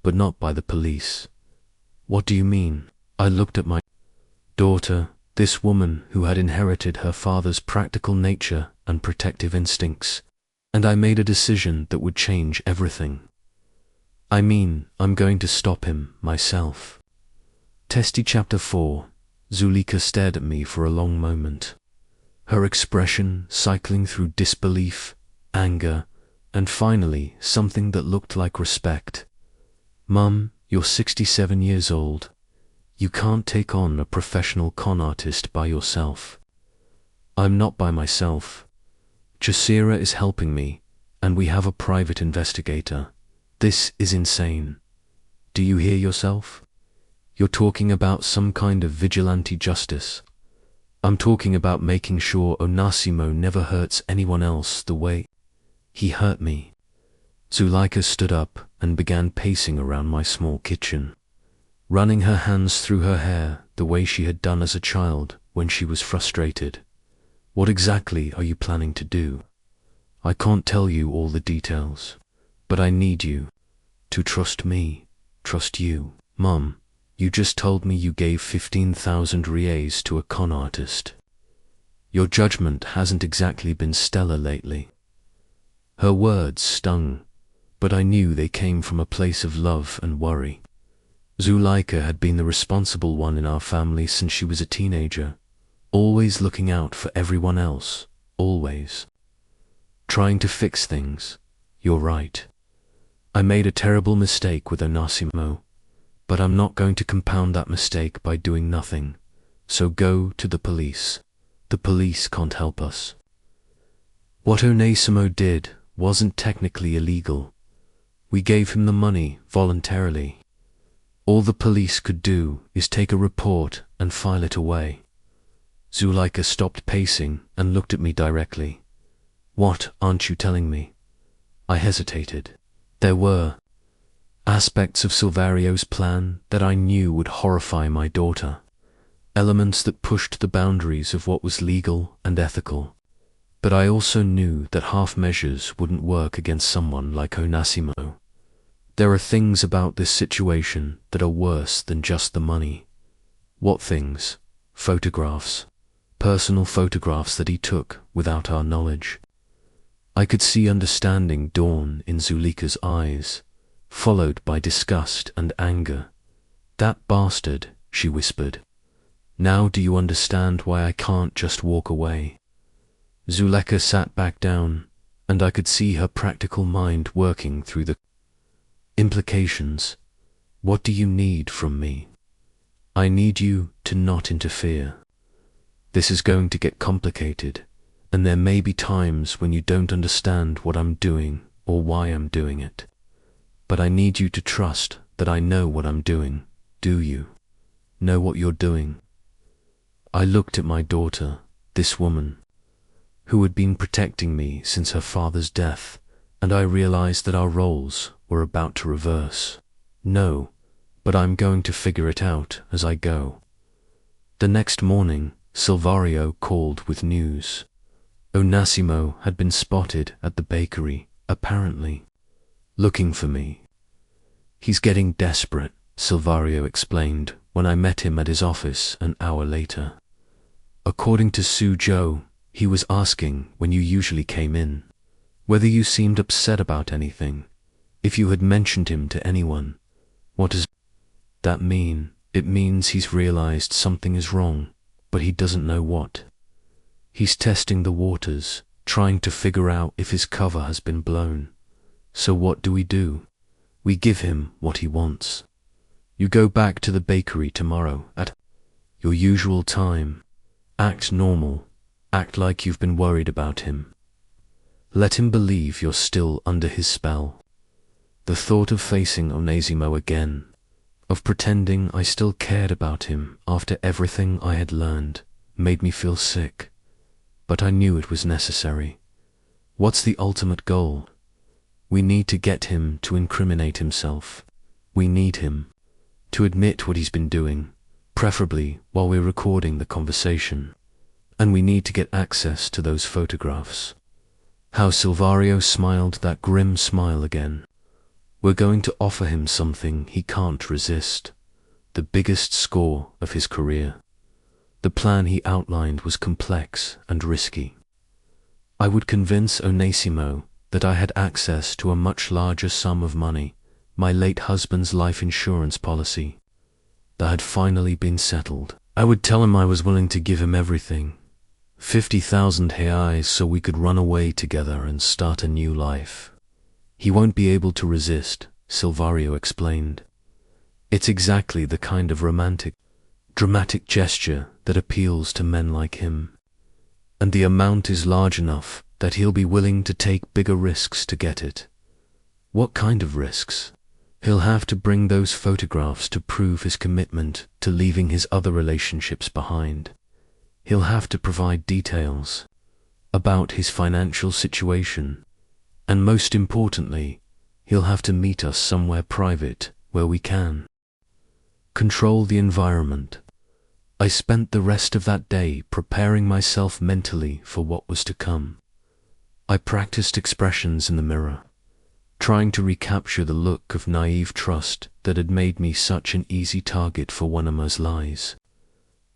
but not by the police. What do you mean? I looked at my daughter, this woman who had inherited her father's practical nature and protective instincts, and I made a decision that would change everything. I mean, I'm going to stop him myself. Testy Chapter 4. Zuleika stared at me for a long moment, her expression cycling through disbelief, anger, and finally something that looked like respect. Mum, you're 67 years old. You can't take on a professional con artist by yourself. I'm not by myself. Jasira is helping me, and we have a private investigator. This is insane. Do you hear yourself? You're talking about some kind of vigilante justice. I'm talking about making sure Onasimo never hurts anyone else the way he hurt me. Zuleika stood up and began pacing around my small kitchen, running her hands through her hair the way she had done as a child when she was frustrated. What exactly are you planning to do? I can't tell you all the details, but I need you to trust me, trust you. Mum, you just told me you gave 15,000 rials to a con artist. Your judgment hasn't exactly been stellar lately. Her words stung, but I knew they came from a place of love and worry. Zuleika had been the responsible one in our family since she was a teenager, always looking out for everyone else, always. Trying to fix things. You're right. I made a terrible mistake with Onasimo, but I'm not going to compound that mistake by doing nothing. So go to the police. The police can't help us. What Onasimo did wasn't technically illegal. We gave him the money voluntarily. All the police could do is take a report and file it away. Zuleika stopped pacing and looked at me directly. What aren't you telling me? I hesitated. There were aspects of Silvario's plan that I knew would horrify my daughter, elements that pushed the boundaries of what was legal and ethical. But I also knew that half measures wouldn't work against someone like Onasimo. There are things about this situation that are worse than just the money. What things? Photographs. Personal photographs that he took without our knowledge. I could see understanding dawn in Zuleika's eyes, followed by disgust and anger. That bastard, she whispered. Now do you understand why I can't just walk away? Zuleika sat back down, and I could see her practical mind working through the implications. What do you need from me? I need you to not interfere. This is going to get complicated, and there may be times when you don't understand what I'm doing or why I'm doing it. But I need you to trust that I know what I'm doing. Do you know what you're doing? I looked at my daughter, this woman. who had been protecting me since her father's death, and I realized that our roles were about to reverse. No, but I'm going to figure it out as I go. The next morning, Silvario called with news. Onasimo had been spotted at the bakery, apparently looking for me. He's getting desperate, Silvario explained when I met him at his office an hour later. According to Suzhou, he was asking when you usually came in, whether you seemed upset about anything, if you had mentioned him to anyone. What does that mean? It means he's realized something is wrong, but he doesn't know what. He's testing the waters, trying to figure out if his cover has been blown. So what do? We give him what he wants. You go back to the bakery tomorrow at your usual time. Act normal. Act like you've been worried about him. Let him believe you're still under his spell. The thought of facing Onasimo again, of pretending I still cared about him after everything I had learned, made me feel sick. But I knew it was necessary. What's the ultimate goal? We need to get him to incriminate himself. We need him to admit what he's been doing, preferably while we're recording the conversation. And we need to get access to those photographs. How Silvario smiled that grim smile again. We're going to offer him something he can't resist. The biggest score of his career. The plan he outlined was complex and risky. I would convince Onasimo that I had access to a much larger sum of money, my late husband's life insurance policy, that had finally been settled. I would tell him I was willing to give him everything, 50,000 reais, so we could run away together and start a new life. He won't be able to resist, Silvario explained. It's exactly the kind of romantic, dramatic gesture that appeals to men like him. And the amount is large enough that he'll be willing to take bigger risks to get it. What kind of risks? He'll have to bring those photographs to prove his commitment to leaving his other relationships behind. He'll have to provide details about his financial situation. And most importantly, he'll have to meet us somewhere private where we can control the environment. I spent the rest of that day preparing myself mentally for what was to come. I practiced expressions in the mirror, trying to recapture the look of naive trust that had made me such an easy target for Wanama's lies.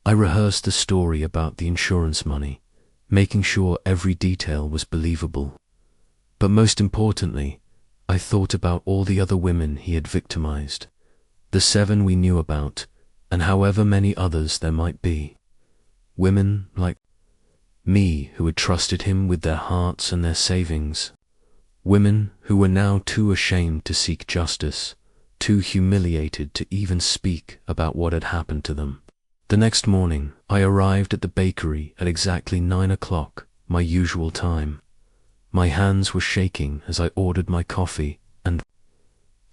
I rehearsed the story about the insurance money, making sure every detail was believable. But most importantly, I thought about all the other women he had victimized, the 7 we knew about, and however many others there might be. Women like me who had trusted him with their hearts and their savings. Women who were now too ashamed to seek justice, too humiliated to even speak about what had happened to them. The next morning, I arrived at the bakery at exactly 9 o'clock, my usual time. My hands were shaking as I ordered my coffee, and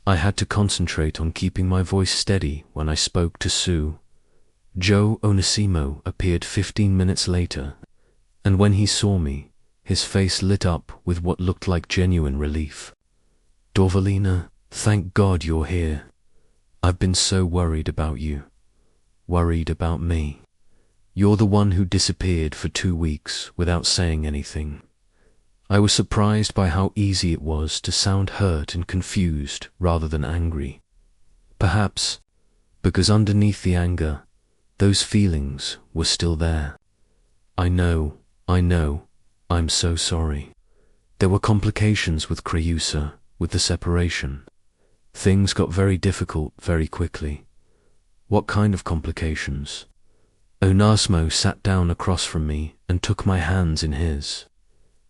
I had to concentrate on keeping my voice steady when I spoke to Sue. Joe Onasimo appeared 15 minutes later, and when he saw me, his face lit up with what looked like genuine relief. Dorvalina, thank God you're here. I've been so worried about you. Worried about me. You're the one who disappeared for 2 weeks without saying anything. I was surprised by how easy it was to sound hurt and confused rather than angry. Perhaps because underneath the anger, those feelings were still there. I know, I'm so sorry. There were complications with Creusa, with the separation. Things got very difficult very quickly. What kind of complications? Onasimo sat down across from me and took my hands in his.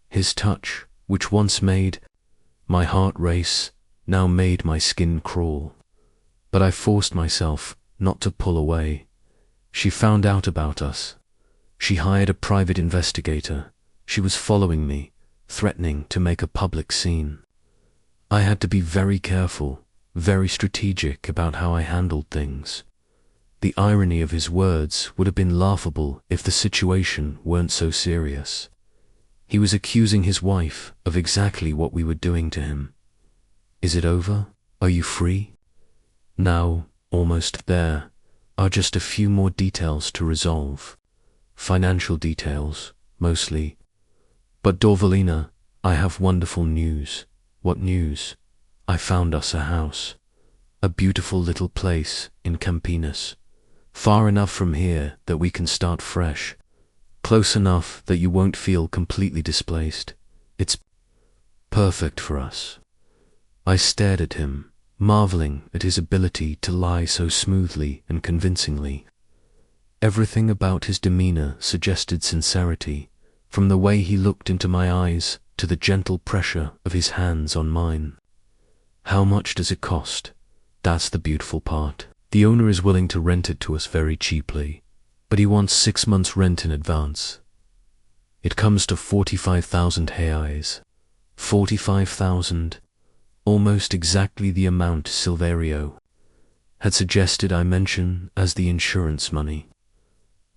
His touch, which once made my heart race, now made my skin crawl. But I forced myself not to pull away. She found out about us. She hired a private investigator. She was following me, threatening to make a public scene. I had to be very careful, very strategic about how I handled things. The irony of his words would have been laughable if the situation weren't so serious. He was accusing his wife of exactly what we were doing to him. Is it over? Are you free? Now, almost there, are just a few more details to resolve. Financial details, mostly. But Dorvalina, I have wonderful news. What news? I found us a house. A beautiful little place in Campinas. Far enough from here that we can start fresh. Close enough that you won't feel completely displaced. It's perfect for us. I stared at him, marveling at his ability to lie so smoothly and convincingly. Everything about his demeanor suggested sincerity, from the way he looked into my eyes to the gentle pressure of his hands on mine. How much does it cost? That's the beautiful part. The owner is willing to rent it to us very cheaply, but he wants 6 months' rent in advance. It comes to 45,000 reais. 45,000, almost exactly the amount Silverio had suggested I mention as the insurance money.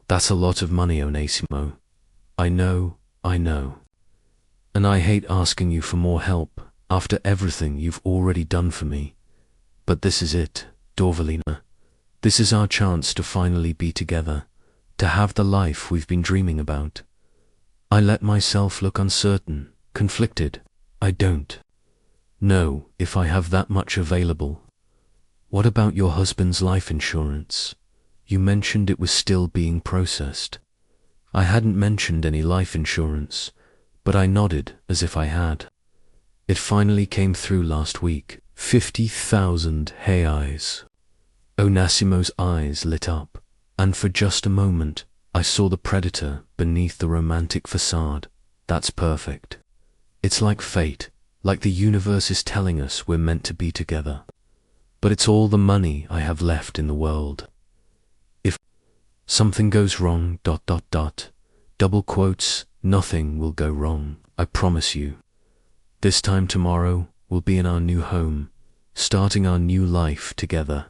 That's a lot of money, Onésimo. I know. And I hate asking you for more help after everything you've already done for me. But this is it, Dorvalina. This is our chance to finally be together, to have the life we've been dreaming about. I let myself look uncertain, conflicted. I don't know if I have that much available. What about your husband's life insurance? You mentioned it was still being processed. I hadn't mentioned any life insurance, but I nodded as if I had. It finally came through last week. 50,000 reais. Onésimo's eyes lit up, and for just a moment I saw the predator beneath the romantic facade. That's perfect. It's like fate, like the universe is telling us we're meant to be together. But it's all the money I have left in the world. If something goes wrong, ... double quotes, nothing will go wrong, I promise you. This time tomorrow we'll be in our new home, starting our new life together.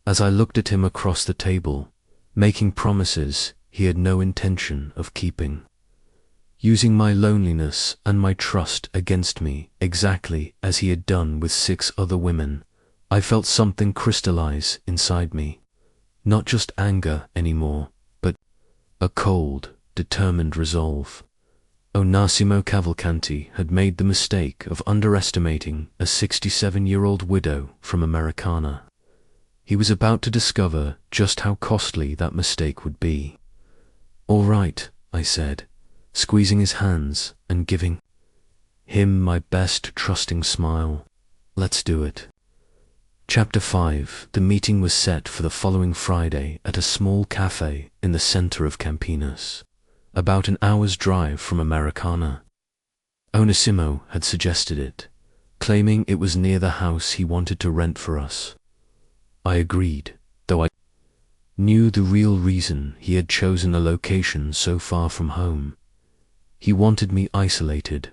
As I looked at him across the table, making promises he had no intention of keeping, using my loneliness and my trust against me exactly as he had done with 6 other women, I felt something crystallize inside me. Not just anger anymore, but a cold, determined resolve. Onésimo Cavalcanti had made the mistake of underestimating a 67-year-old widow from Americana. He was about to discover just how costly that mistake would be. All right, I said, squeezing his hands and giving him my best trusting smile. Let's do it. Chapter 5. The meeting was set for the following Friday at a small cafe in the center of Campinas, about an hour's drive from Americana. Onésimo had suggested it, claiming it was near the house he wanted to rent for us. I agreed, though I knew the real reason he had chosen a location so far from home. He wanted me isolated,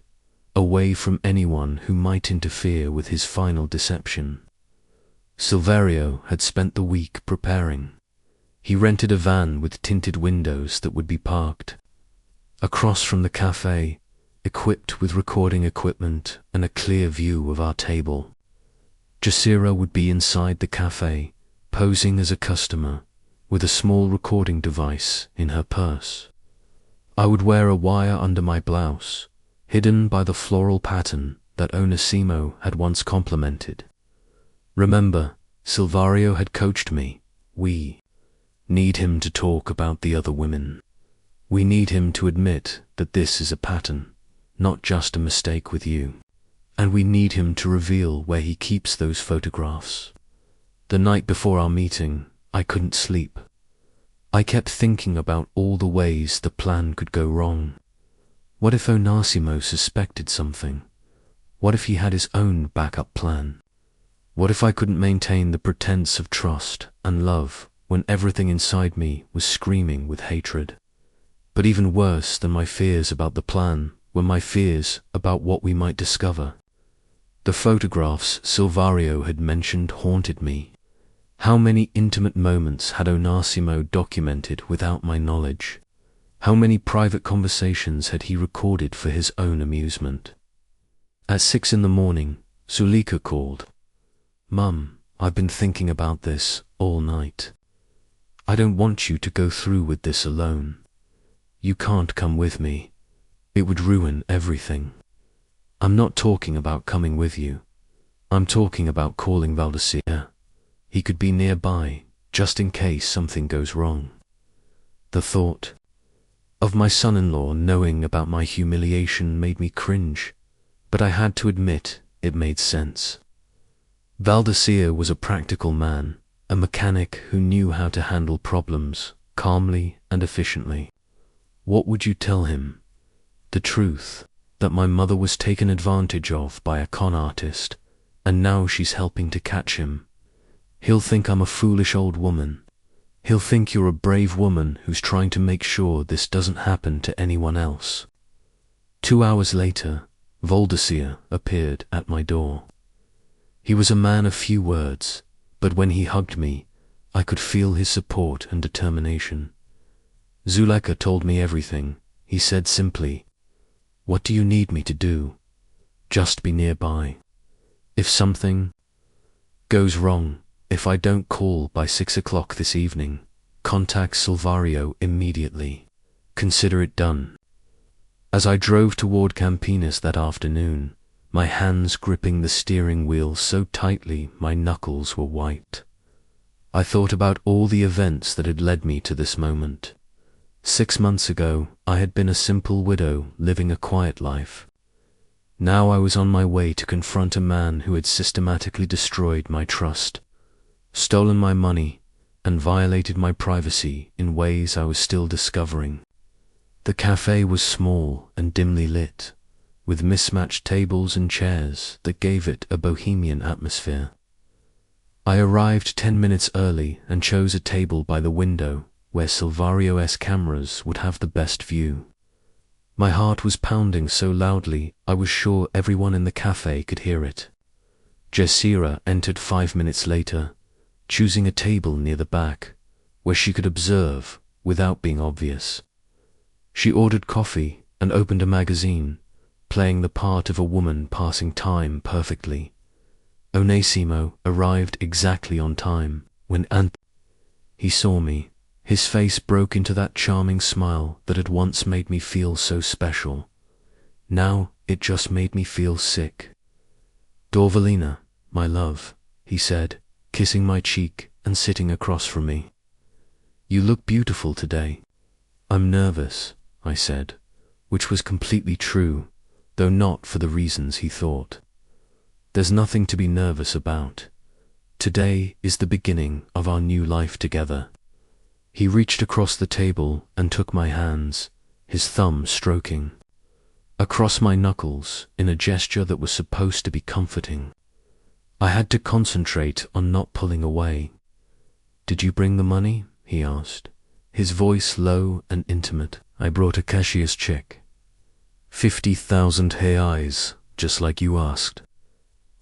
away from anyone who might interfere with his final deception. Silverio had spent the week preparing. He rented a van with tinted windows that would be parked across from the cafe, equipped with recording equipment and a clear view of our table. Jacira would be inside the cafe, posing as a customer, with a small recording device in her purse. I would wear a wire under my blouse, hidden by the floral pattern that Onésimo had once complimented. Remember, Silverio had coached me. We need him to talk about the other women. We need him to admit that this is a pattern, not just a mistake with you. And we need him to reveal where he keeps those photographs. The night before our meeting, I couldn't sleep. I kept thinking about all the ways the plan could go wrong. What if Onésimo suspected something? What if he had his own backup plan? What if I couldn't maintain the pretense of trust and love when everything inside me was screaming with hatred? But even worse than my fears about the plan were my fears about what we might discover. The photographs Silverio had mentioned haunted me. How many intimate moments had Onésimo documented without my knowledge? How many private conversations had he recorded for his own amusement? At 6 in the morning, Zulika called. "Mum, I've been thinking about this all night. I don't want you to go through with this alone. You can't come with me. It would ruin everything. I'm not talking about coming with you. I'm talking about calling Valdecir. He could be nearby, just in case something goes wrong." The thought of my son-in-law knowing about my humiliation made me cringe, but I had to admit it made sense. Valdecir was a practical man, a mechanic who knew how to handle problems calmly and efficiently. What would you tell him? The truth, that my mother was taken advantage of by a con artist, and now she's helping to catch him. He'll think I'm a foolish old woman. He'll think you're a brave woman who's trying to make sure this doesn't happen to anyone else. 2 hours later, Valdecir appeared at my door. He was a man of few words, but when he hugged me, I could feel his support and determination. "Zuleka told me everything," he said simply. "What do you need me to do? Just be nearby. If something goes wrong, if I don't call by 6 o'clock this evening, contact Silvario immediately. Consider it done." As I drove toward Campinas that afternoon, my hands gripping the steering wheel so tightly my knuckles were white, I thought about all the events that had led me to this moment. 6 months ago, I had been a simple widow living a quiet life. Now I was on my way to confront a man who had systematically destroyed my trust, stolen my money, and violated my privacy in ways I was still discovering. The cafe was small and dimly lit, with mismatched tables and chairs that gave it a bohemian atmosphere. I arrived 10 minutes early and chose a table by the window where Silvario's cameras would have the best view. My heart was pounding so loudly I was sure everyone in the cafe could hear it. Jessira entered 5 minutes later, choosing a table near the back, where she could observe without being obvious. She ordered coffee and opened a magazine, playing the part of a woman passing time perfectly. Onesimo arrived exactly on time when he saw me. His face broke into that charming smile that had once made me feel so special. Now it just made me feel sick. "Dorvalina, my love," he said, kissing my cheek and sitting across from me. "You look beautiful today." "I'm nervous," I said, which was completely true, though not for the reasons he thought. "There's nothing to be nervous about. Today is the beginning of our new life together." He reached across the table and took my hands, his thumb stroking across my knuckles in a gesture that was supposed to be comforting. I had to concentrate on not pulling away. "Did you bring the money?" he asked, his voice low and intimate. "I brought a cashier's check. 50,000 reais, just like you asked."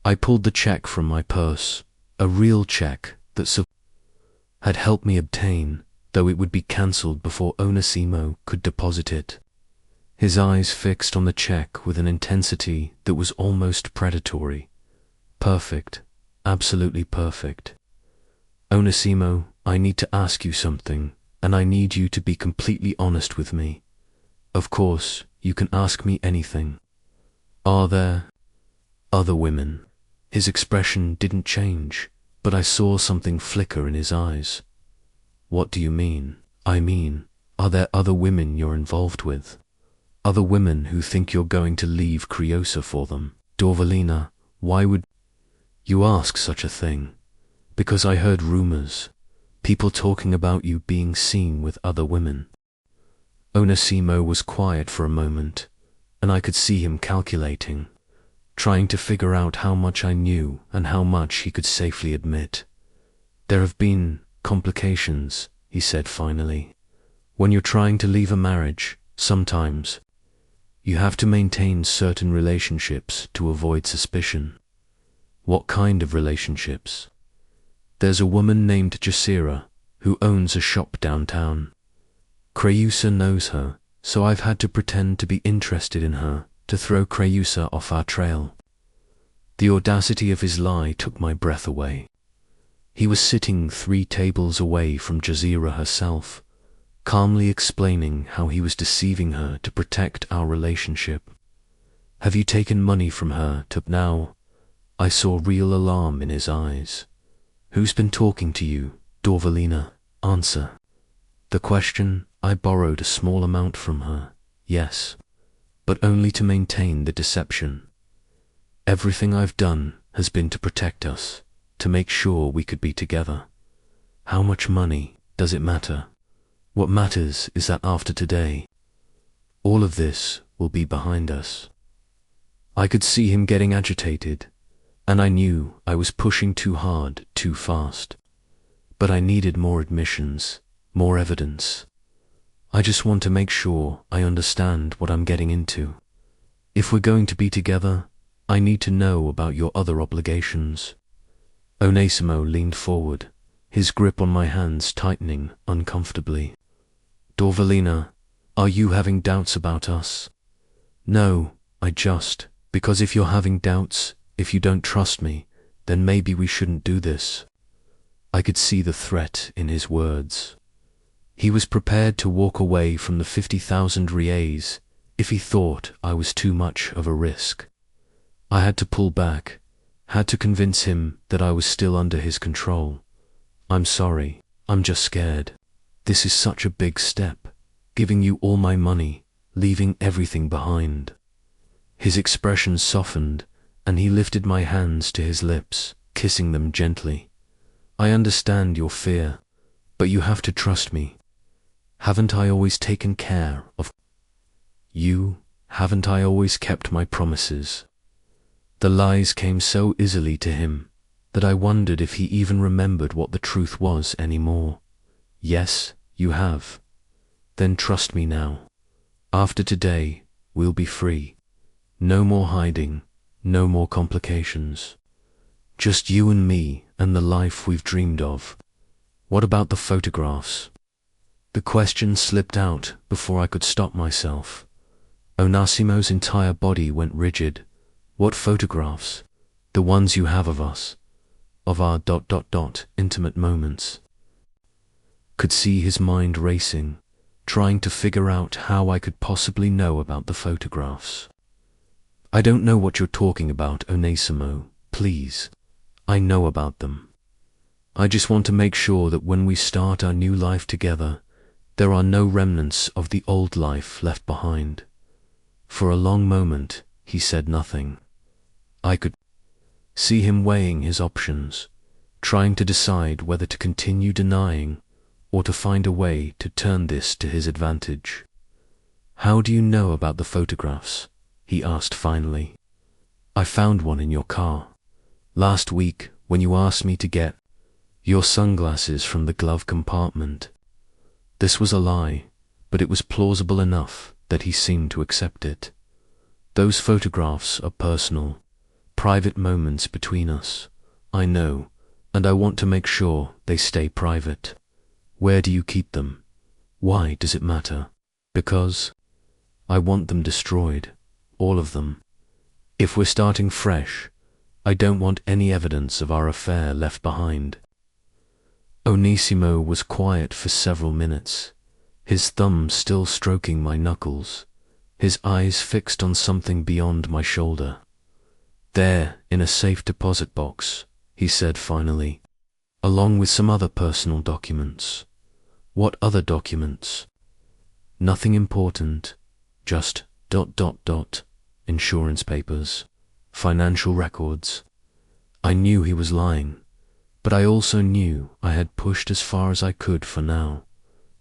I pulled the check from my purse, a real check that had helped me obtain, though it would be cancelled before Onesimo could deposit it. His eyes fixed on the check with an intensity that was almost predatory. "Perfect, absolutely perfect. Onesimo, I need to ask you something, and I need you to be completely honest with me. Of course, you can ask me anything. Are there other women?" His expression didn't change, but I saw something flicker in his eyes. "What do you mean?" "I mean, are there other women you're involved with? Other women who think you're going to leave Criosa for them?" "Dorvalina, why would you ask such a thing?" "Because I heard rumors, people talking about you being seen with other women." Onesimo was quiet for a moment, and I could see him calculating, trying to figure out how much I knew and how much he could safely admit. "There have been complications," he said finally. "When you're trying to leave a marriage, sometimes you have to maintain certain relationships to avoid suspicion." "What kind of relationships?" "There's a woman named Jessira who owns a shop downtown. Creusa knows her, so I've had to pretend to be interested in her to throw Creusa off our trail. The audacity of his lie took my breath away. He was sitting 3 tables away from Jazeera herself, calmly explaining how he was deceiving her to protect our relationship. Have you taken money from her to now? I saw real alarm in his eyes. Who's been talking to you, Dorvalina? Answer. The question, I borrowed a small amount from her, yes, but only to maintain the deception. Everything I've done has been to protect us, to make sure we could be together. How much money, does it matter? What matters is that after today, all of this will be behind us. I could see him getting agitated, and I knew I was pushing too hard, too fast. But I needed more admissions, more evidence. I just want to make sure I understand what I'm getting into. If we're going to be together, I need to know about your other obligations. Onesimo leaned forward, his grip on my hands tightening uncomfortably. Dorvalina, are you having doubts about us? No, because if you're having doubts, if you don't trust me, then maybe we shouldn't do this. I could see the threat in his words. He was prepared to walk away from the 50,000 reais if he thought I was too much of a risk. I had to pull back, had to convince him that I was still under his control. I'm sorry, I'm just scared. This is such a big step, giving you all my money, leaving everything behind. His expression softened, and he lifted my hands to his lips, kissing them gently. I understand your fear, but you have to trust me. Haven't I always taken care of you? Haven't I always kept my promises? The lies came so easily to him that I wondered if he even remembered what the truth was anymore. Yes, you have. Then trust me now. After today, we'll be free. No more hiding, no more complications. Just you and me and the life we've dreamed of. What about the photographs? The question slipped out before I could stop myself. Onasimo's entire body went rigid. What photographs? The ones you have of us, of our ... intimate moments. Could see his mind racing, trying to figure out how I could possibly know about the photographs. I don't know what you're talking about, Onesimo, please. I know about them. I just want to make sure that when we start our new life together, there are no remnants of the old life left behind. For a long moment, he said nothing. I could see him weighing his options, trying to decide whether to continue denying or to find a way to turn this to his advantage. How do you know about the photographs? He asked finally. I found one in your car. Last week, when you asked me to get your sunglasses from the glove compartment. This was a lie, but it was plausible enough that he seemed to accept it. Those photographs are personal, private moments between us. I know, and I want to make sure they stay private. Where do you keep them? Why does it matter? Because I want them destroyed, all of them. If we're starting fresh, I don't want any evidence of our affair left behind. Onesimo was quiet for several minutes, his thumb still stroking my knuckles, his eyes fixed on something beyond my shoulder. There, in a safe deposit box, he said finally, along with some other personal documents. What other documents? Nothing important, just ... insurance papers, financial records. I knew he was lying, but I also knew I had pushed as far as I could for now.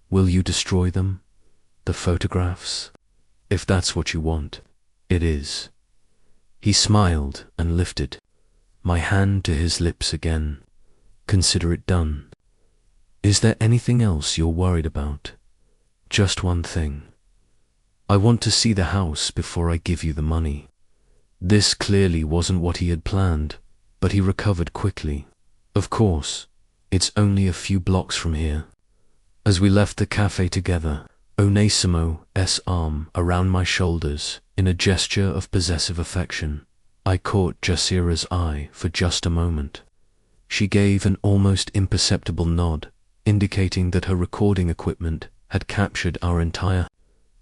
Will you destroy them? The photographs? If that's what you want, it is. He smiled and lifted my hand to his lips again. Consider it done. Is there anything else you're worried about? Just one thing. I want to see the house before I give you the money. This clearly wasn't what he had planned, but he recovered quickly. Of course, it's only a few blocks from here. As we left the cafe together, Onésimo's arm around my shoulders in a gesture of possessive affection. I caught Jasira's eye for just a moment. She gave an almost imperceptible nod, indicating that her recording equipment had captured our entire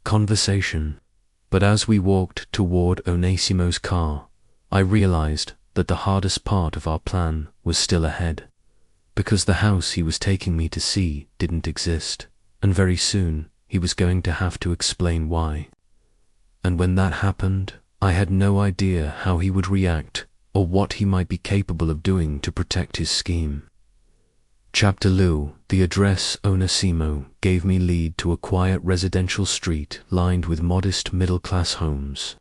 conversation. But as we walked toward Onésimo's car, I realized that the hardest part of our plan was still ahead, because the house he was taking me to see didn't exist, and very soon he was going to have to explain why. And when that happened, I had no idea how he would react or what he might be capable of doing to protect his scheme. Chapter 2. The address Onésimo gave me led to a quiet residential street lined with modest middle-class homes.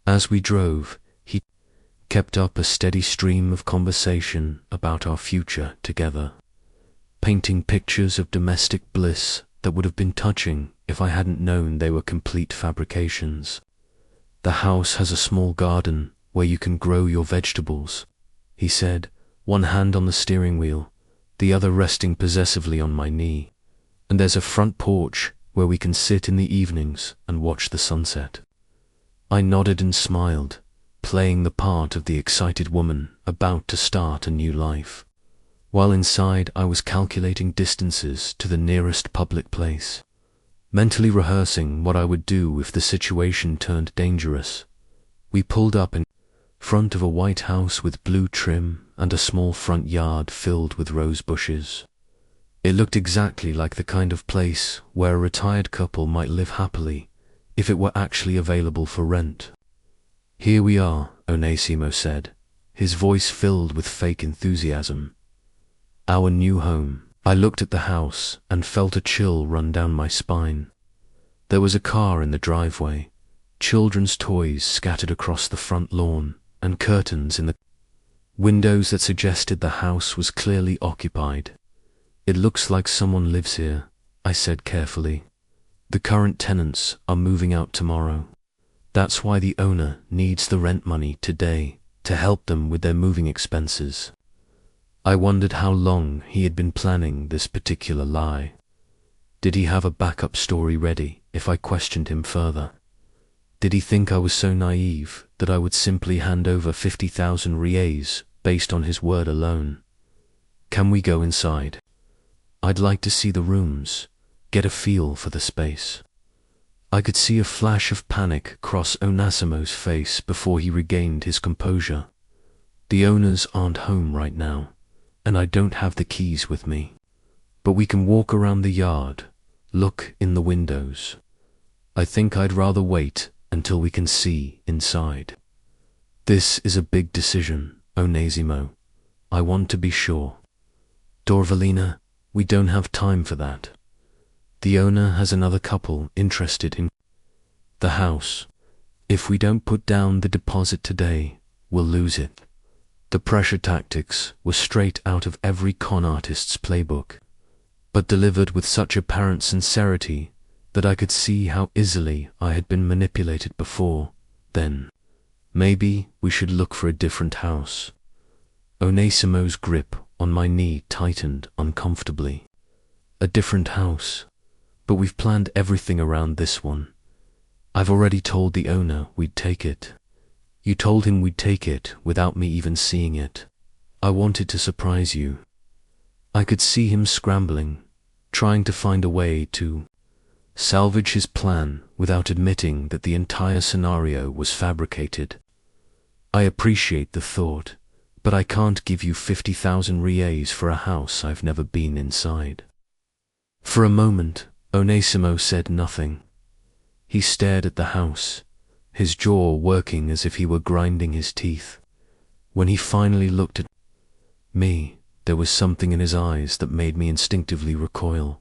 As we drove, he kept up a steady stream of conversation about our future together, painting pictures of domestic bliss that would have been touching if I hadn't known they were complete fabrications. The house has a small garden where you can grow your vegetables, he said, one hand on the steering wheel, the other resting possessively on my knee. And there's a front porch where we can sit in the evenings and watch the sunset. I nodded and smiled, playing the part of the excited woman about to start a new life. While inside, I was calculating distances to the nearest public place, mentally rehearsing what I would do if the situation turned dangerous. We pulled up in front of a white house with blue trim and a small front yard filled with rose bushes. It looked exactly like the kind of place where a retired couple might live happily if it were actually available for rent. "Here we are," Onésimo said, his voice filled with fake enthusiasm. "Our new home." I looked at the house and felt a chill run down my spine. There was a car in the driveway, children's toys scattered across the front lawn, and curtains in the windows that suggested the house was clearly occupied. "It looks like someone lives here," I said carefully. "The current tenants are moving out tomorrow. That's why the owner needs the rent money today to help them with their moving expenses." I wondered how long he had been planning this particular lie. Did he have a backup story ready if I questioned him further? Did he think I was so naive that I would simply hand over 50,000 reais based on his word alone? "Can we go inside? I'd like to see the rooms, get a feel for the space." I could see a flash of panic cross Onésimo's face before he regained his composure. "The owners aren't home right now, and I don't have the keys with me. But we can walk around the yard, look in the windows. I think I'd rather wait until we can see inside." "This is a big decision, Onésimo. I want to be sure." "Dorvalina, we don't have time for that. The owner has another couple interested in the house. If we don't put down the deposit today, we'll lose it." The pressure tactics were straight out of every con artist's playbook, but delivered with such apparent sincerity that I could see how easily I had been manipulated before. "Then, maybe we should look for a different house." Onésimo's grip on my knee tightened uncomfortably. "A different house? But we've planned everything around this one. I've already told the owner we'd take it." "You told him we'd take it without me even seeing it. I wanted to surprise you." I could see him scrambling, trying to find a way to salvage his plan without admitting that the entire scenario was fabricated. "I appreciate the thought, but I can't give you 50,000 reais for a house I've never been inside." For a moment, Onésimo said nothing. He stared at the house, his jaw working as if he were grinding his teeth. When he finally looked at me, there was something in his eyes that made me instinctively recoil.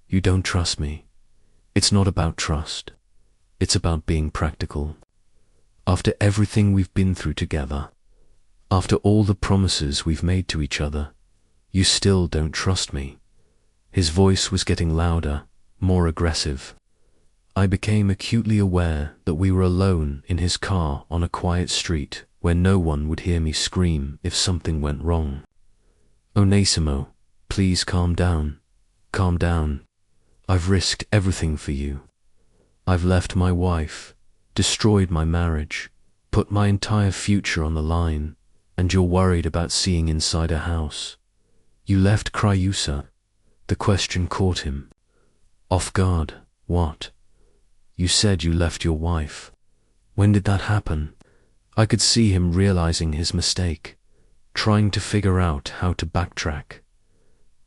"You don't trust me." "It's not about trust. It's about being practical. After everything we've been through together, after all the promises we've made to each other, you still don't trust me." His voice was getting louder, more aggressive. I became acutely aware that we were alone in his car on a quiet street where no one would hear me scream if something went wrong. "Onésimo, please calm down. Calm down." I've risked everything for you. I've left my wife, destroyed my marriage, put my entire future on the line, and you're worried about seeing inside a house. You left Kryusa. The question caught him. Off guard. What? You said you left your wife. When did that happen? I could see him realizing his mistake, trying to figure out how to backtrack.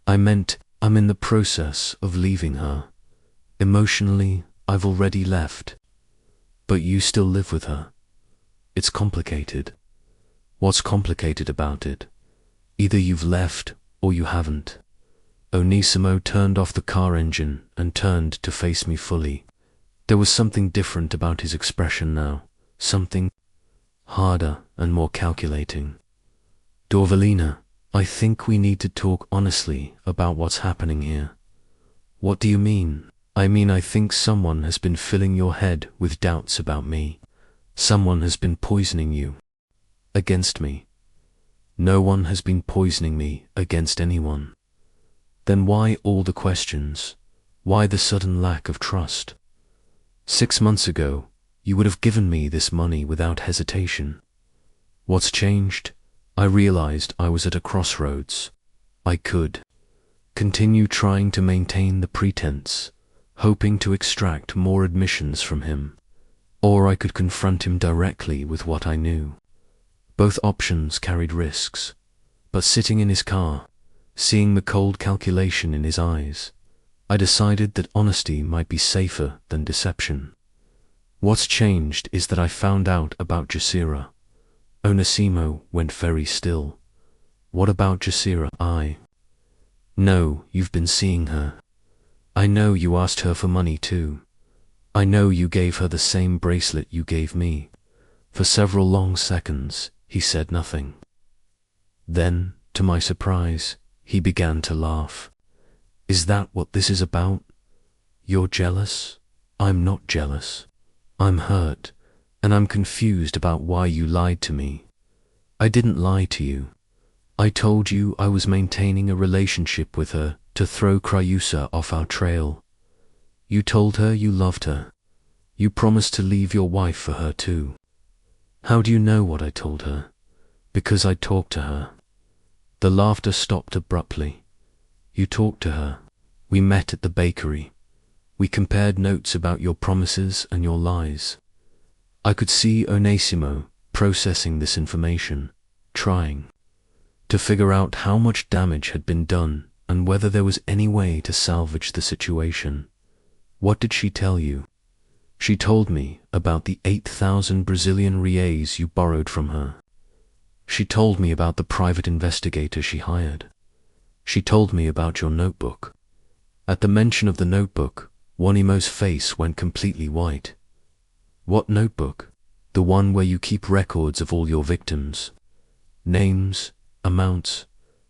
I meant, I'm in the process of leaving her. Emotionally, I've already left. But you still live with her. It's complicated. What's complicated about it? Either you've left or you haven't. Onésimo turned off the car engine and turned to face me fully. There was something different about his expression now, something harder and more calculating. Dorvalina, I think we need to talk honestly about what's happening here. What do you mean? I mean, I think someone has been filling your head with doubts about me. Someone has been poisoning you. Against me. No one has been poisoning me against anyone. Then why all the questions? Why the sudden lack of trust? 6 months ago, you would have given me this money without hesitation. What's changed? I realized I was at a crossroads. I could continue trying to maintain the pretense, hoping to extract more admissions from him, or I could confront him directly with what I knew. Both options carried risks, but sitting in his car, seeing the cold calculation in his eyes, I decided that honesty might be safer than deception. What's changed is that I found out about Jasira. Onésimo went very still. What about Jasira? No, you've been seeing her. I know you asked her for money too. I know you gave her the same bracelet you gave me. For several long seconds, he said nothing. Then, to my surprise, he began to laugh. Is that what this is about? You're jealous? I'm not jealous. I'm hurt, and I'm confused about why you lied to me. I didn't lie to you. I told you I was maintaining a relationship with her to throw Kryusa off our trail. You told her you loved her. You promised to leave your wife for her too. How do you know what I told her? Because I talked to her. The laughter stopped abruptly. You talked to her. We met at the bakery. We compared notes about your promises and your lies. I could see Onésimo processing this information, trying to figure out how much damage had been done and whether there was any way to salvage the situation. What did she tell you? She told me about the 8,000 Brazilian reais you borrowed from her. She told me about the private investigator she hired. She told me about your notebook. At the mention of the notebook, Onésimo's face went completely white. What notebook? The one where you keep records of all your victims. Names, amounts,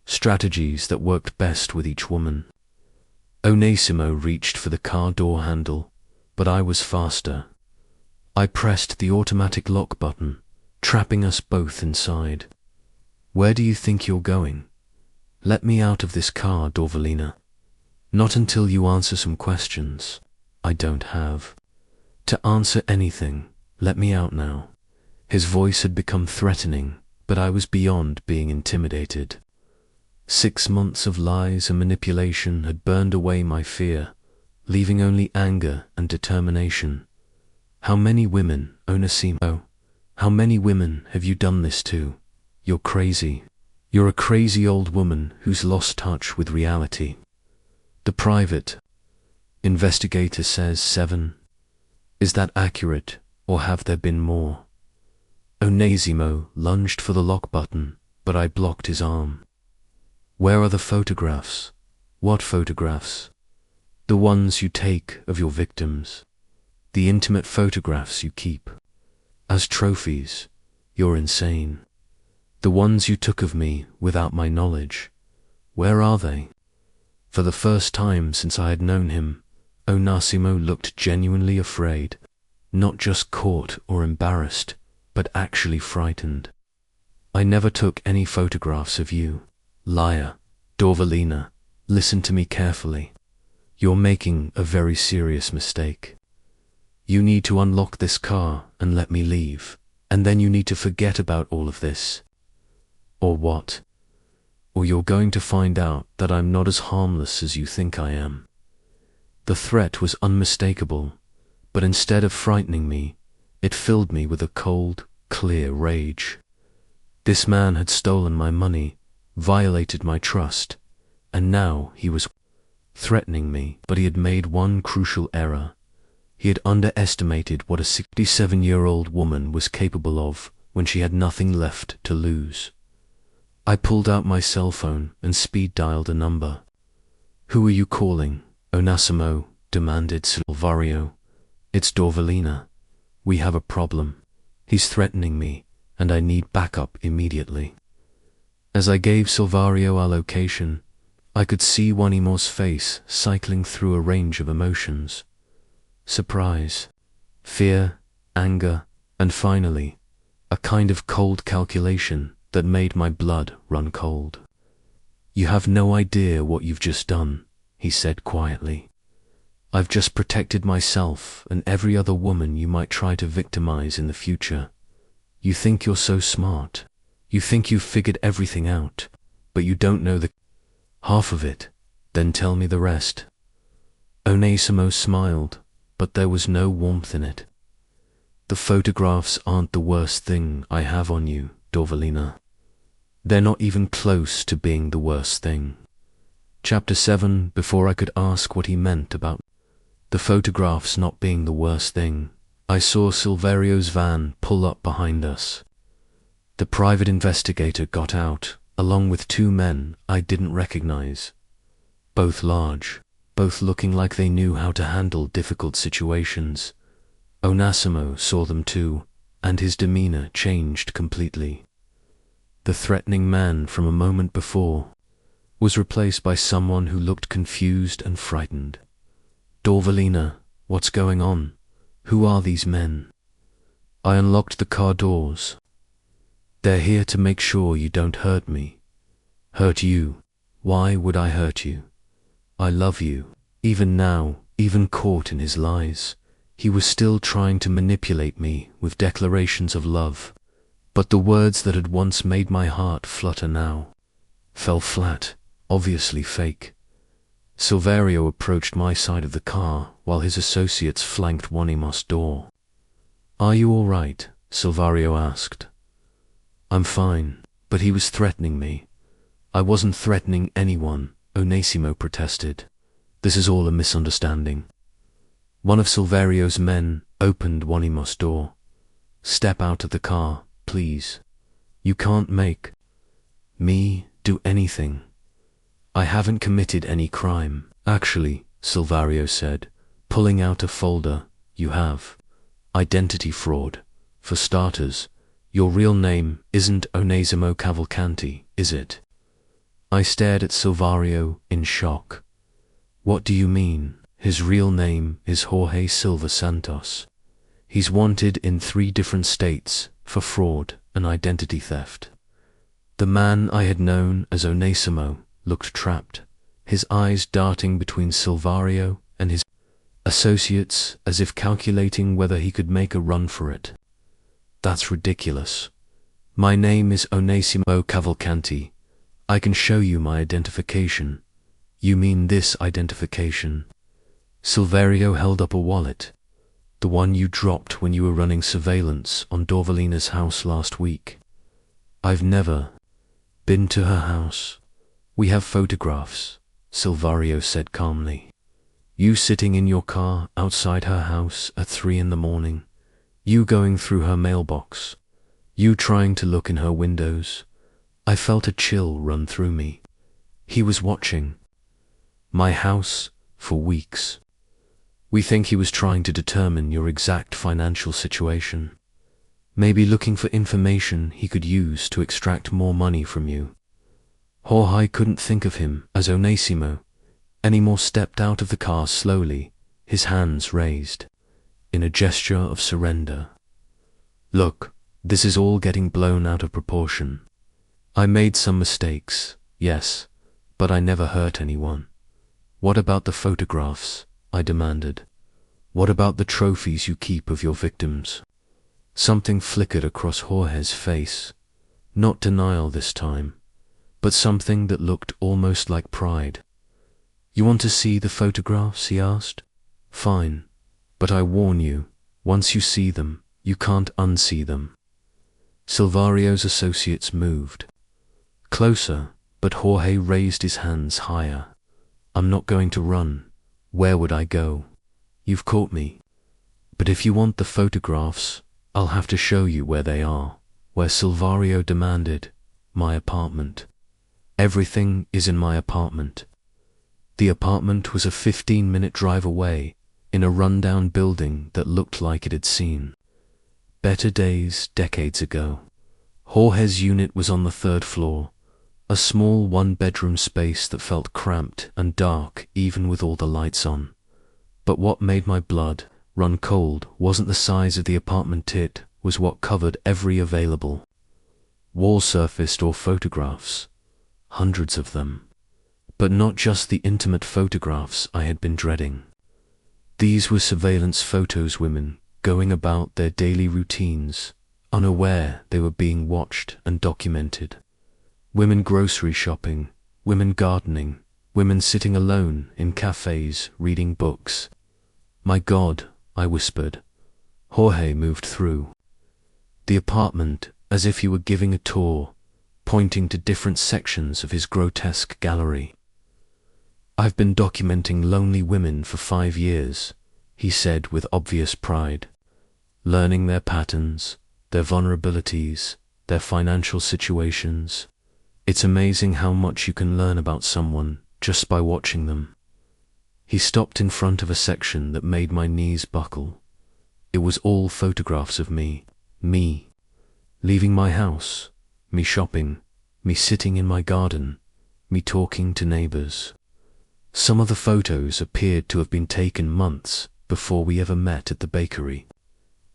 strategies that worked best with each woman. Onésimo reached for the car door handle, but I was faster. I pressed the automatic lock button, trapping us both inside. Where do you think you're going? Let me out of this car, Dorvalina. Not until you answer some questions. I don't have to answer anything. Let me out now. His voice had become threatening, but I was beyond being intimidated. 6 months of lies and manipulation had burned away my fear, leaving only anger and determination. How many women, Onésimo? How many women have you done this to? You're crazy. You're a crazy old woman who's lost touch with reality. The private investigator says 7. Is that accurate, or have there been more? Onésimo lunged for the lock button, but I blocked his arm. Where are the photographs? What photographs? The ones you take of your victims. The intimate photographs you keep. As trophies. You're insane. The ones you took of me without my knowledge. Where are they? For the first time since I had known him, Onésimo looked genuinely afraid, not just caught or embarrassed, but actually frightened. I never took any photographs of you. Liar. Dorvalina, listen to me carefully. You're making a very serious mistake. You need to unlock this car and let me leave, and then you need to forget about all of this. Or what? Or you're going to find out that I'm not as harmless as you think I am. The threat was unmistakable, but instead of frightening me, it filled me with a cold, clear rage. This man had stolen my money, violated my trust, and now he was threatening me. But he had made one crucial error. He had underestimated what a 67-year-old woman was capable of when she had nothing left to lose. I pulled out my cell phone and speed-dialed a number. "Who are you calling?" Onasimo demanded Silverio. "It's Dorvalina. We have a problem. He's threatening me, and I need backup immediately." As I gave Silverio our location, I could see Juanimo's face cycling through a range of emotions. Surprise, fear, anger, and finally, a kind of cold calculation that made my blood run cold. "You have no idea what you've just done," he said quietly. "I've just protected myself and every other woman you might try to victimize in the future. You think you're so smart. You think you've figured everything out, but you don't know the half of it. Then tell me the rest." Onasimo smiled, but there was no warmth in it. "The photographs aren't the worst thing I have on you, Dorvalina. They're not even close to being the worst thing." Chapter 7. Before I could ask what he meant about the photographs not being the worst thing, I saw Silverio's van pull up behind us. The private investigator got out, along with two men I didn't recognize. Both large, both looking like they knew how to handle difficult situations. Onasimo saw them too, and his demeanor changed completely. The threatening man from a moment before was replaced by someone who looked confused and frightened. "Dorvalina, what's going on? Who are these men?" I unlocked the car doors. "They're here to make sure you don't hurt me." "Hurt you? Why would I hurt you? I love you." Even now, even caught in his lies, he was still trying to manipulate me with declarations of love. But the words that had once made my heart flutter now fell flat, obviously fake. Silverio approached my side of the car while his associates flanked Juanimo's door. "Are you all right?" Silverio asked. "I'm fine, but he was threatening me." "I wasn't threatening anyone," Onasimo protested. "This is all a misunderstanding." One of Silverio's men opened Juanimo's door. "Step out of the car, please. You can't make me do anything. I haven't committed any crime." "Actually," Silverio said, pulling out a folder, "you have. Identity fraud. For starters, your real name isn't Onasimo Cavalcanti, is it?" I stared at Silverio in shock. "What do you mean? His real name is Jorge Silva Santos. He's wanted in 3 different states for fraud and identity theft." The man I had known as Onasimo looked trapped, his eyes darting between Silverio and his associates as if calculating whether he could make a run for it. "That's ridiculous. My name is Onasimo Cavalcanti. I can show you my identification." "You mean this identification?" Silverio held up a wallet. "The one you dropped when you were running surveillance on Dorvalina's house last week." "I've never been to her house." "We have photographs," Silverio said calmly. "You sitting in your car outside her house at 3 in the morning. You going through her mailbox. You trying to look in her windows." I felt a chill run through me. He was watching my house for weeks. We think he was trying to determine your exact financial situation. Maybe looking for information he could use to extract more money from you. Jorge couldn't think of him as Onasimo anymore. Stepped out of the car slowly, his hands raised, in a gesture of surrender. "Look, this is all getting blown out of proportion. I made some mistakes, yes, but I never hurt anyone. What about the photographs? I demanded. What about the trophies you keep of your victims? Something flickered across Jorge's face. Not denial this time, but something that looked almost like pride. You want to see the photographs? He asked. Fine, but I warn you, once you see them, you can't unsee them. Silvario's associates moved. Closer, but Jorge raised his hands higher. I'm not going to run. Where would I go? You've caught me. But if you want the photographs, I'll have to show you where they are. Where Silvario demanded. My apartment. Everything is in my apartment. The apartment was a 15-minute drive away, in a rundown building that looked like it had seen better days decades ago. Jorge's unit was on the 3rd floor, a small one-bedroom space that felt cramped and dark even with all the lights on. But what made my blood run cold wasn't the size of the apartment, it was what covered every available wall surface or photographs. Hundreds of them. But not just the intimate photographs I had been dreading. These were surveillance photos, women going about their daily routines, unaware they were being watched and documented. Women grocery shopping, women gardening, women sitting alone in cafes reading books. My God, I whispered. Jorge moved through the apartment as if he were giving a tour, pointing to different sections of his grotesque gallery. I've been documenting lonely women for 5 years, he said with obvious pride, learning their patterns, their vulnerabilities, their financial situations. It's amazing how much you can learn about someone just by watching them. He stopped in front of a section that made my knees buckle. It was all photographs of me, leaving my house, me shopping, me sitting in my garden, me talking to neighbors. Some of the photos appeared to have been taken months before we ever met at the bakery.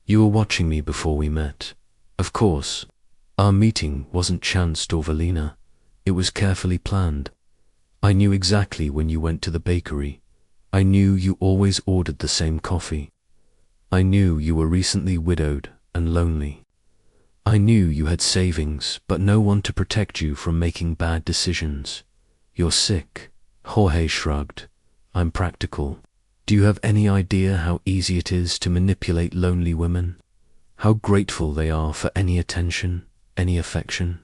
You were watching me before we met. Of course, our meeting wasn't chance, Dorvalina. It was carefully planned. I knew exactly when you went to the bakery. I knew you always ordered the same coffee. I knew you were recently widowed and lonely. I knew you had savings, but no one to protect you from making bad decisions. You're sick. Jorge shrugged. I'm practical. Do you have any idea how easy it is to manipulate lonely women? How grateful they are for any attention, any affection?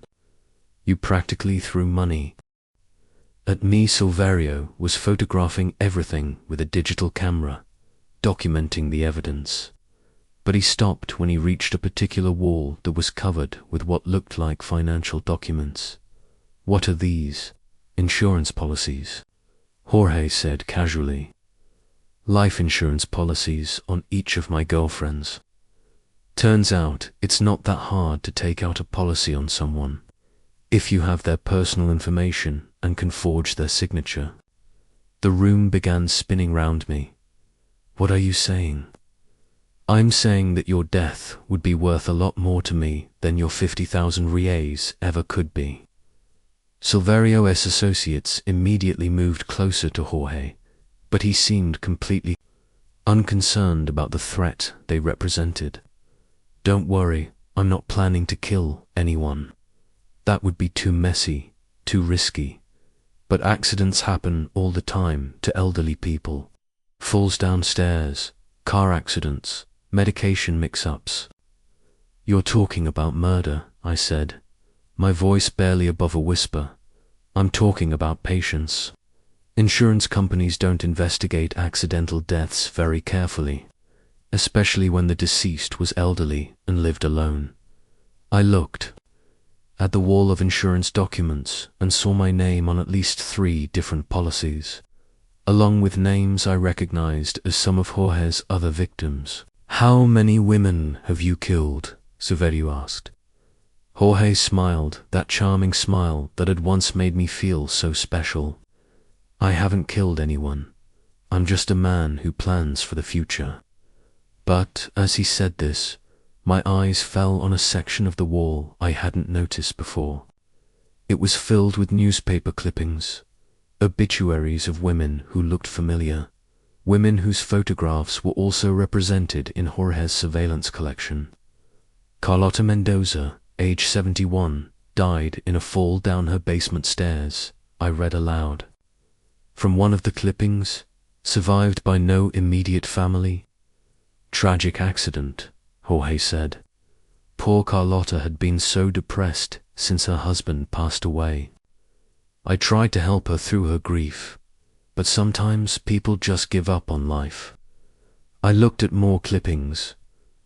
You practically threw money at me. Silverio was photographing everything with a digital camera, documenting the evidence. But he stopped when he reached a particular wall that was covered with what looked like financial documents. What are these? Insurance policies, Jorge said casually. Life insurance policies on each of my girlfriends. Turns out it's not that hard to take out a policy on someone, if you have their personal information and can forge their signature. The room began spinning round me. What are you saying? I'm saying that your death would be worth a lot more to me than your 50,000 reais ever could be. Silverio's associates immediately moved closer to Jorge, but he seemed completely unconcerned about the threat they represented. Don't worry, I'm not planning to kill anyone. That would be too messy, too risky. But accidents happen all the time to elderly people. Falls downstairs, car accidents, medication mix-ups. You're talking about murder, I said, my voice barely above a whisper. I'm talking about patience. Insurance companies don't investigate accidental deaths very carefully, especially when the deceased was elderly and lived alone. I looked at the wall of insurance documents and saw my name on at least 3 different policies, along with names I recognized as some of Jorge's other victims. How many women have you killed? Silverio asked. Jorge smiled, that charming smile that had once made me feel so special. I haven't killed anyone. I'm just a man who plans for the future. But as he said this, my eyes fell on a section of the wall I hadn't noticed before. It was filled with newspaper clippings, obituaries of women who looked familiar, women whose photographs were also represented in Jorge's surveillance collection. Carlota Mendoza, age 71, died in a fall down her basement stairs, I read aloud. From one of the clippings, survived by no immediate family. Tragic accident, Jorge said. Poor Carlota had been so depressed since her husband passed away. I tried to help her through her grief, but sometimes people just give up on life. I looked at more clippings,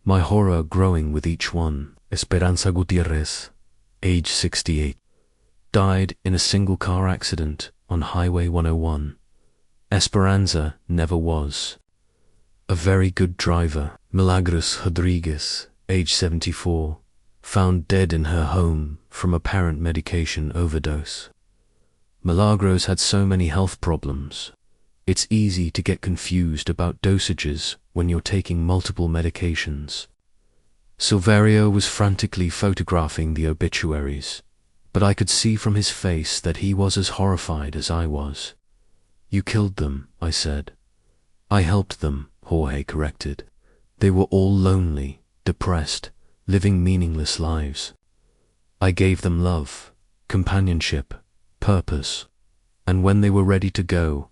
my horror growing with each one. Esperanza Gutierrez, age 68, died in a single car accident on Highway 101. Esperanza never was. A very good driver, Milagros Rodriguez, age 74, found dead in her home from apparent medication overdose. Milagros had so many health problems. It's easy to get confused about dosages when you're taking multiple medications. Silverio was frantically photographing the obituaries, but I could see from his face that he was as horrified as I was. You killed them, I said. I helped them, Jorge corrected. They were all lonely, depressed, living meaningless lives. I gave them love, companionship, purpose, and when they were ready to go,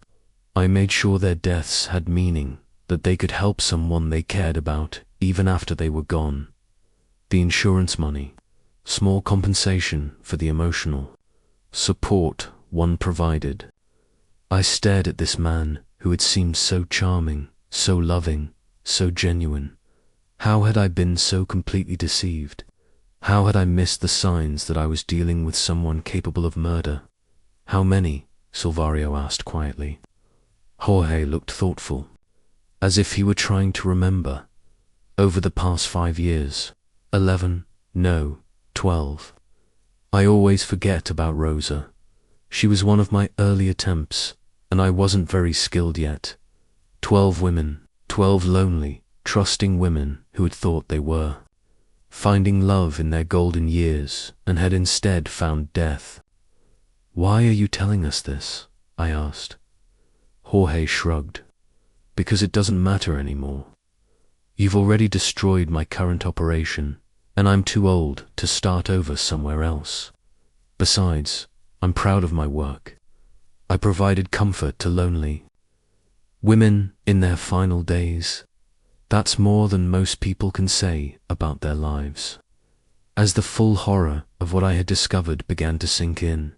I made sure their deaths had meaning, that they could help someone they cared about even after they were gone. The insurance money, small compensation for the emotional support one provided. I stared at this man who had seemed so charming, so loving, so genuine. How had I been so completely deceived? How had I missed the signs that I was dealing with someone capable of murder? How many? Silverio asked quietly. Jorge looked thoughtful, as if he were trying to remember. Over the past 5 years, 11, no, 12. I always forget about Rosa. She was one of my early attempts, and I wasn't very skilled yet. 12 women, 12 lonely, trusting women who had thought they were finding love in their golden years and had instead found death. Why are you telling us this? I asked. Jorge shrugged. Because it doesn't matter anymore. You've already destroyed my current operation, and I'm too old to start over somewhere else. Besides, I'm proud of my work. I provided comfort to lonely women in their final days. That's more than most people can say about their lives. As the full horror of what I had discovered began to sink in,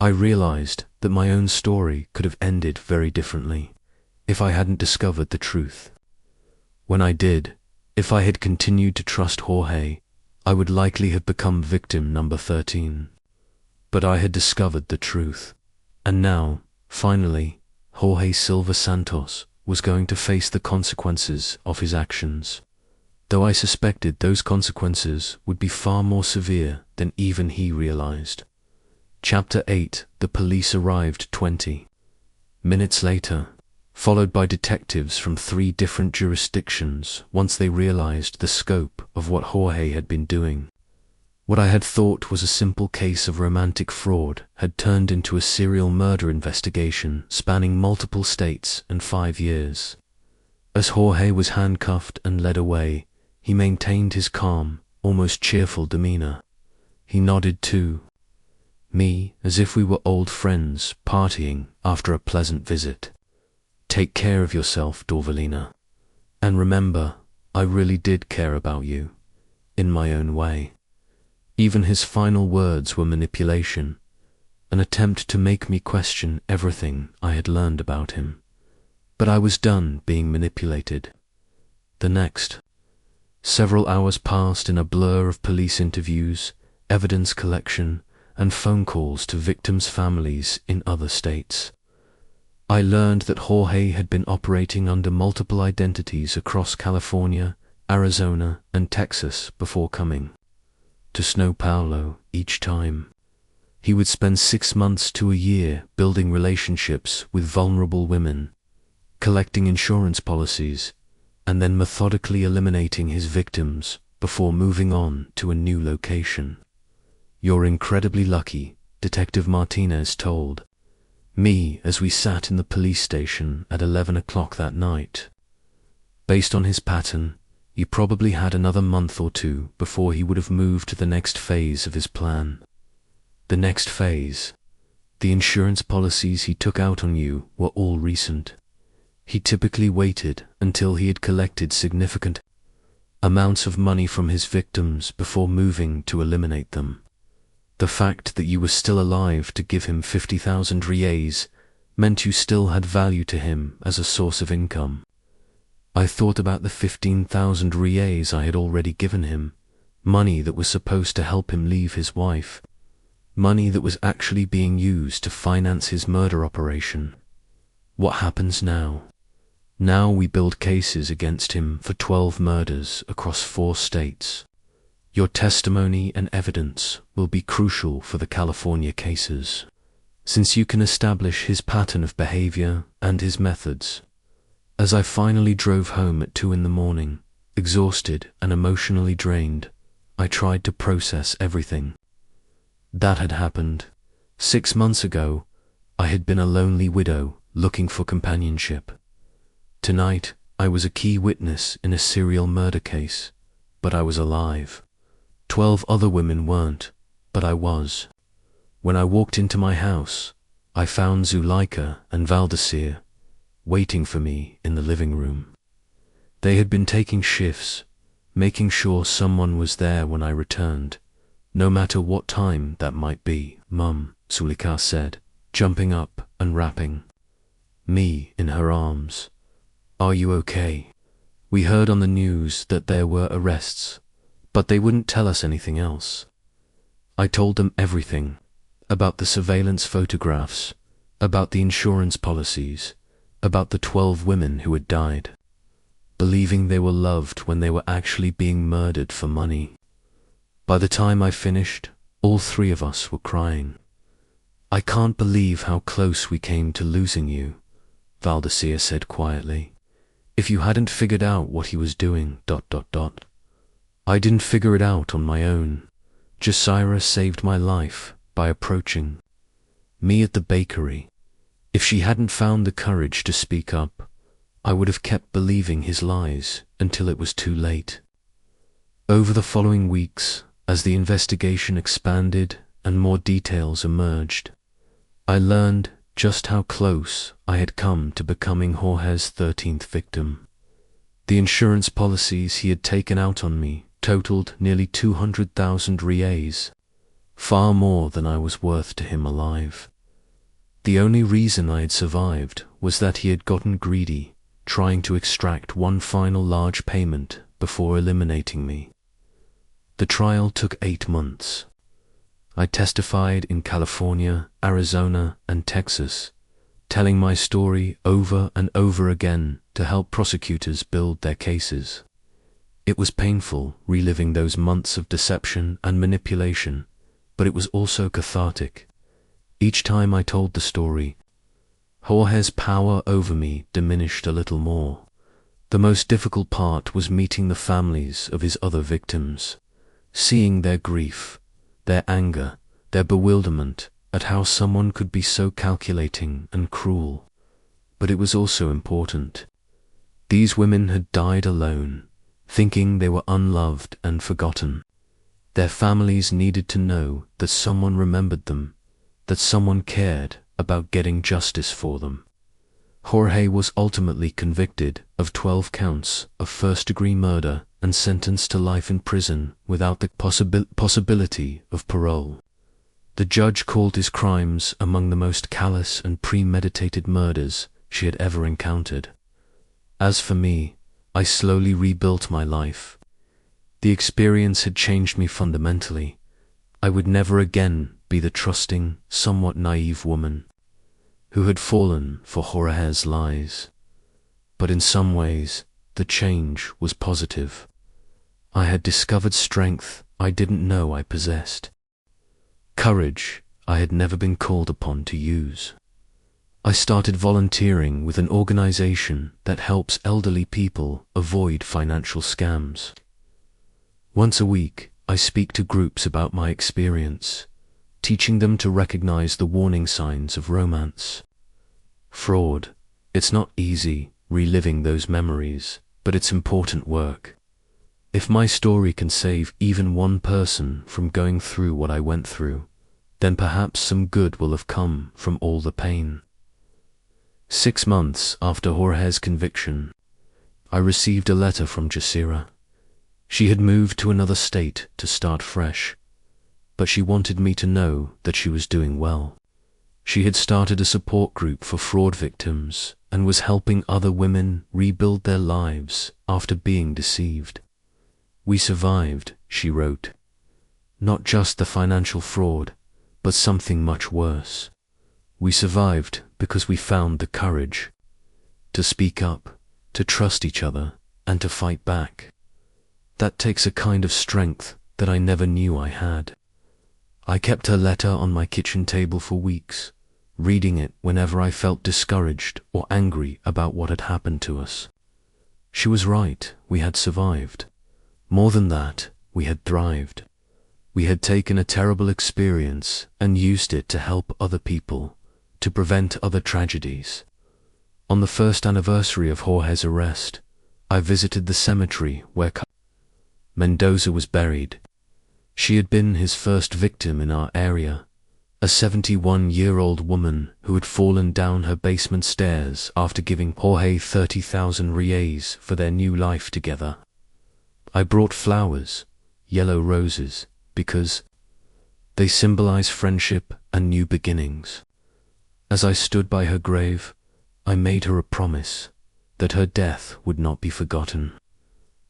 I realized that my own story could have ended very differently if I hadn't discovered the truth. When I did, if I had continued to trust Jorge, I would likely have become victim number 13. But I had discovered the truth, and now, finally, Jorge Silva Santos was going to face the consequences of his actions, though I suspected those consequences would be far more severe than even he realized. Chapter 8. The police arrived 20 minutes later, followed by detectives from 3 different jurisdictions once they realized the scope of what Jorge had been doing. What I had thought was a simple case of romantic fraud had turned into a serial murder investigation spanning multiple states and 5 years. As Jorge was handcuffed and led away, he maintained his calm, almost cheerful demeanor. He nodded to me as if we were old friends partying after a pleasant visit. Take care of yourself, Dorvalina. And remember, I really did care about you, in my own way. Even his final words were manipulation, an attempt to make me question everything I had learned about him. But I was done being manipulated. The next, several hours passed in a blur of police interviews, evidence collection, and phone calls to victims' families in other states. I learned that Jorge had been operating under multiple identities across California, Arizona, and Texas before coming to São Paulo each time. He would spend 6 months to a year building relationships with vulnerable women, collecting insurance policies, and then methodically eliminating his victims before moving on to a new location. You're incredibly lucky, Detective Martinez told Me as we sat in the police station at 11 o'clock that night. Based on his pattern, he probably had another month or two before he would have moved to the next phase of his plan. The next phase. The insurance policies he took out on you were all recent. He typically waited until he had collected significant amounts of money from his victims before moving to eliminate them. The fact that you were still alive to give him 50,000 riyals meant you still had value to him as a source of income. I thought about the 15,000 riyals I had already given him, money that was supposed to help him leave his wife, money that was actually being used to finance his murder operation. What happens now? Now we build cases against him for 12 murders across 4 states. Your testimony and evidence will be crucial for the California cases, since you can establish his pattern of behavior and his methods. As I finally drove home at 2 a.m, exhausted and emotionally drained, I tried to process everything that had happened. 6 months ago, I had been a lonely widow looking for companionship. Tonight, I was a key witness in a serial murder case, but I was alive. 12 other women weren't, but I was. When I walked into my house, I found Zuleika and Valdecir waiting for me in the living room. They had been taking shifts, making sure someone was there when I returned, no matter what time that might be. "Mum," Zuleika said, jumping up and wrapping me in her arms. "Are you okay? We heard on the news that there were arrests, but they wouldn't tell us anything else." I told them everything, about the surveillance photographs, about the insurance policies, about the 12 women who had died, believing they were loved when they were actually being murdered for money. By the time I finished, all 3 of us were crying. "I can't believe how close we came to losing you," Valdecir said quietly. "If you hadn't figured out what he was doing, ... I didn't figure it out on my own. Jasira saved my life by approaching me at the bakery. If she hadn't found the courage to speak up, I would have kept believing his lies until it was too late." Over the following weeks, as the investigation expanded and more details emerged, I learned just how close I had come to becoming Jorge's 13th victim. The insurance policies he had taken out on me totaled nearly 200,000 riyals, far more than I was worth to him alive. The only reason I had survived was that he had gotten greedy, trying to extract one final large payment before eliminating me. The trial took 8 months. I testified in California, Arizona, and Texas, telling my story over and over again to help prosecutors build their cases. It was painful reliving those months of deception and manipulation, but it was also cathartic. Each time I told the story, Jorge's power over me diminished a little more. The most difficult part was meeting the families of his other victims, seeing their grief, their anger, their bewilderment at how someone could be so calculating and cruel. But it was also important. These women had died alone, thinking they were unloved and forgotten. Their families needed to know that someone remembered them, that someone cared about getting justice for them. Jorge was ultimately convicted of 12 counts of first-degree murder and sentenced to life in prison without the possibility of parole. The judge called his crimes among the most callous and premeditated murders she had ever encountered. As for me, I slowly rebuilt my life. The experience had changed me fundamentally. I would never again be the trusting, somewhat naive woman who had fallen for Jorge's lies. But in some ways, the change was positive. I had discovered strength I didn't know I possessed, courage I had never been called upon to use. I started volunteering with an organization that helps elderly people avoid financial scams. Once a week, I speak to groups about my experience, teaching them to recognize the warning signs of romance. Fraud. It's not easy reliving those memories, but it's important work. If my story can save even one person from going through what I went through, then perhaps some good will have come from all the pain. 6 months after Jorge's conviction, I received a letter from Jasira. She had moved to another state to start fresh, but she wanted me to know that she was doing well. She had started a support group for fraud victims and was helping other women rebuild their lives after being deceived. We survived, she wrote. Not just the financial fraud, but something much worse. We survived because we found the courage to speak up, to trust each other, and to fight back. That takes a kind of strength that I never knew I had. I kept her letter on my kitchen table for weeks, reading it whenever I felt discouraged or angry about what had happened to us. She was right, we had survived. More than that, we had thrived. We had taken a terrible experience and used it to help other people, to prevent other tragedies. On the first anniversary of Jorge's arrest, I visited the cemetery where Mendoza was buried. She had been his first victim in our area, a 71-year-old woman who had fallen down her basement stairs after giving Jorge 30,000 reais for their new life together. I brought flowers, yellow roses, because they symbolize friendship and new beginnings. As I stood by her grave, I made her a promise that her death would not be forgotten,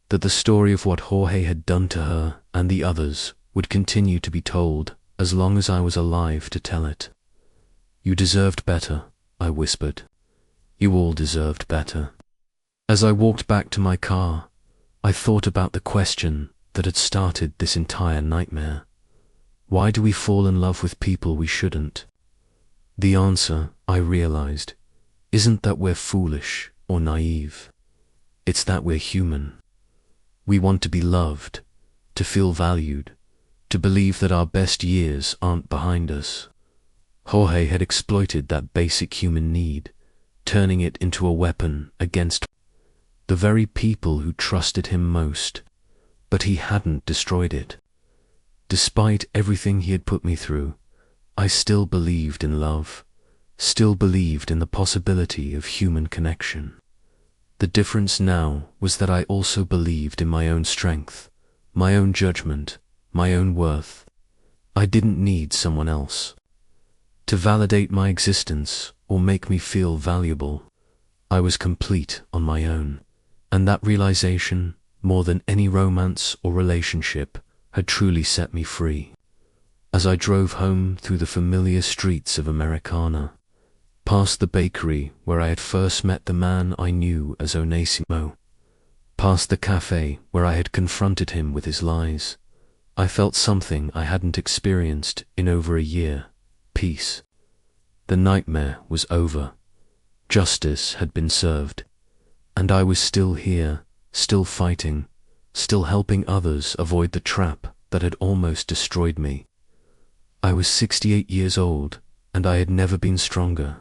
that the story of what Jorge had done to her and the others would continue to be told as long as I was alive to tell it. You deserved better, I whispered. You all deserved better. As I walked back to my car, I thought about the question that had started this entire nightmare. Why do we fall in love with people we shouldn't? The answer, I realized, isn't that we're foolish or naive. It's that we're human. We want to be loved, to feel valued, to believe that our best years aren't behind us. Jorge had exploited that basic human need, turning it into a weapon against the very people who trusted him most, but he hadn't destroyed it. Despite everything he had put me through, I still believed in love, still believed in the possibility of human connection. The difference now was that I also believed in my own strength, my own judgment, my own worth. I didn't need someone else to validate my existence or make me feel valuable. I was complete on my own, and that realization, more than any romance or relationship, had truly set me free. As I drove home through the familiar streets of Americana, past the bakery where I had first met the man I knew as Onésimo, past the cafe where I had confronted him with his lies, I felt something I hadn't experienced in over a year: peace. The nightmare was over. Justice had been served. And I was still here, still fighting, still helping others avoid the trap that had almost destroyed me. I was 68 years old, and I had never been stronger.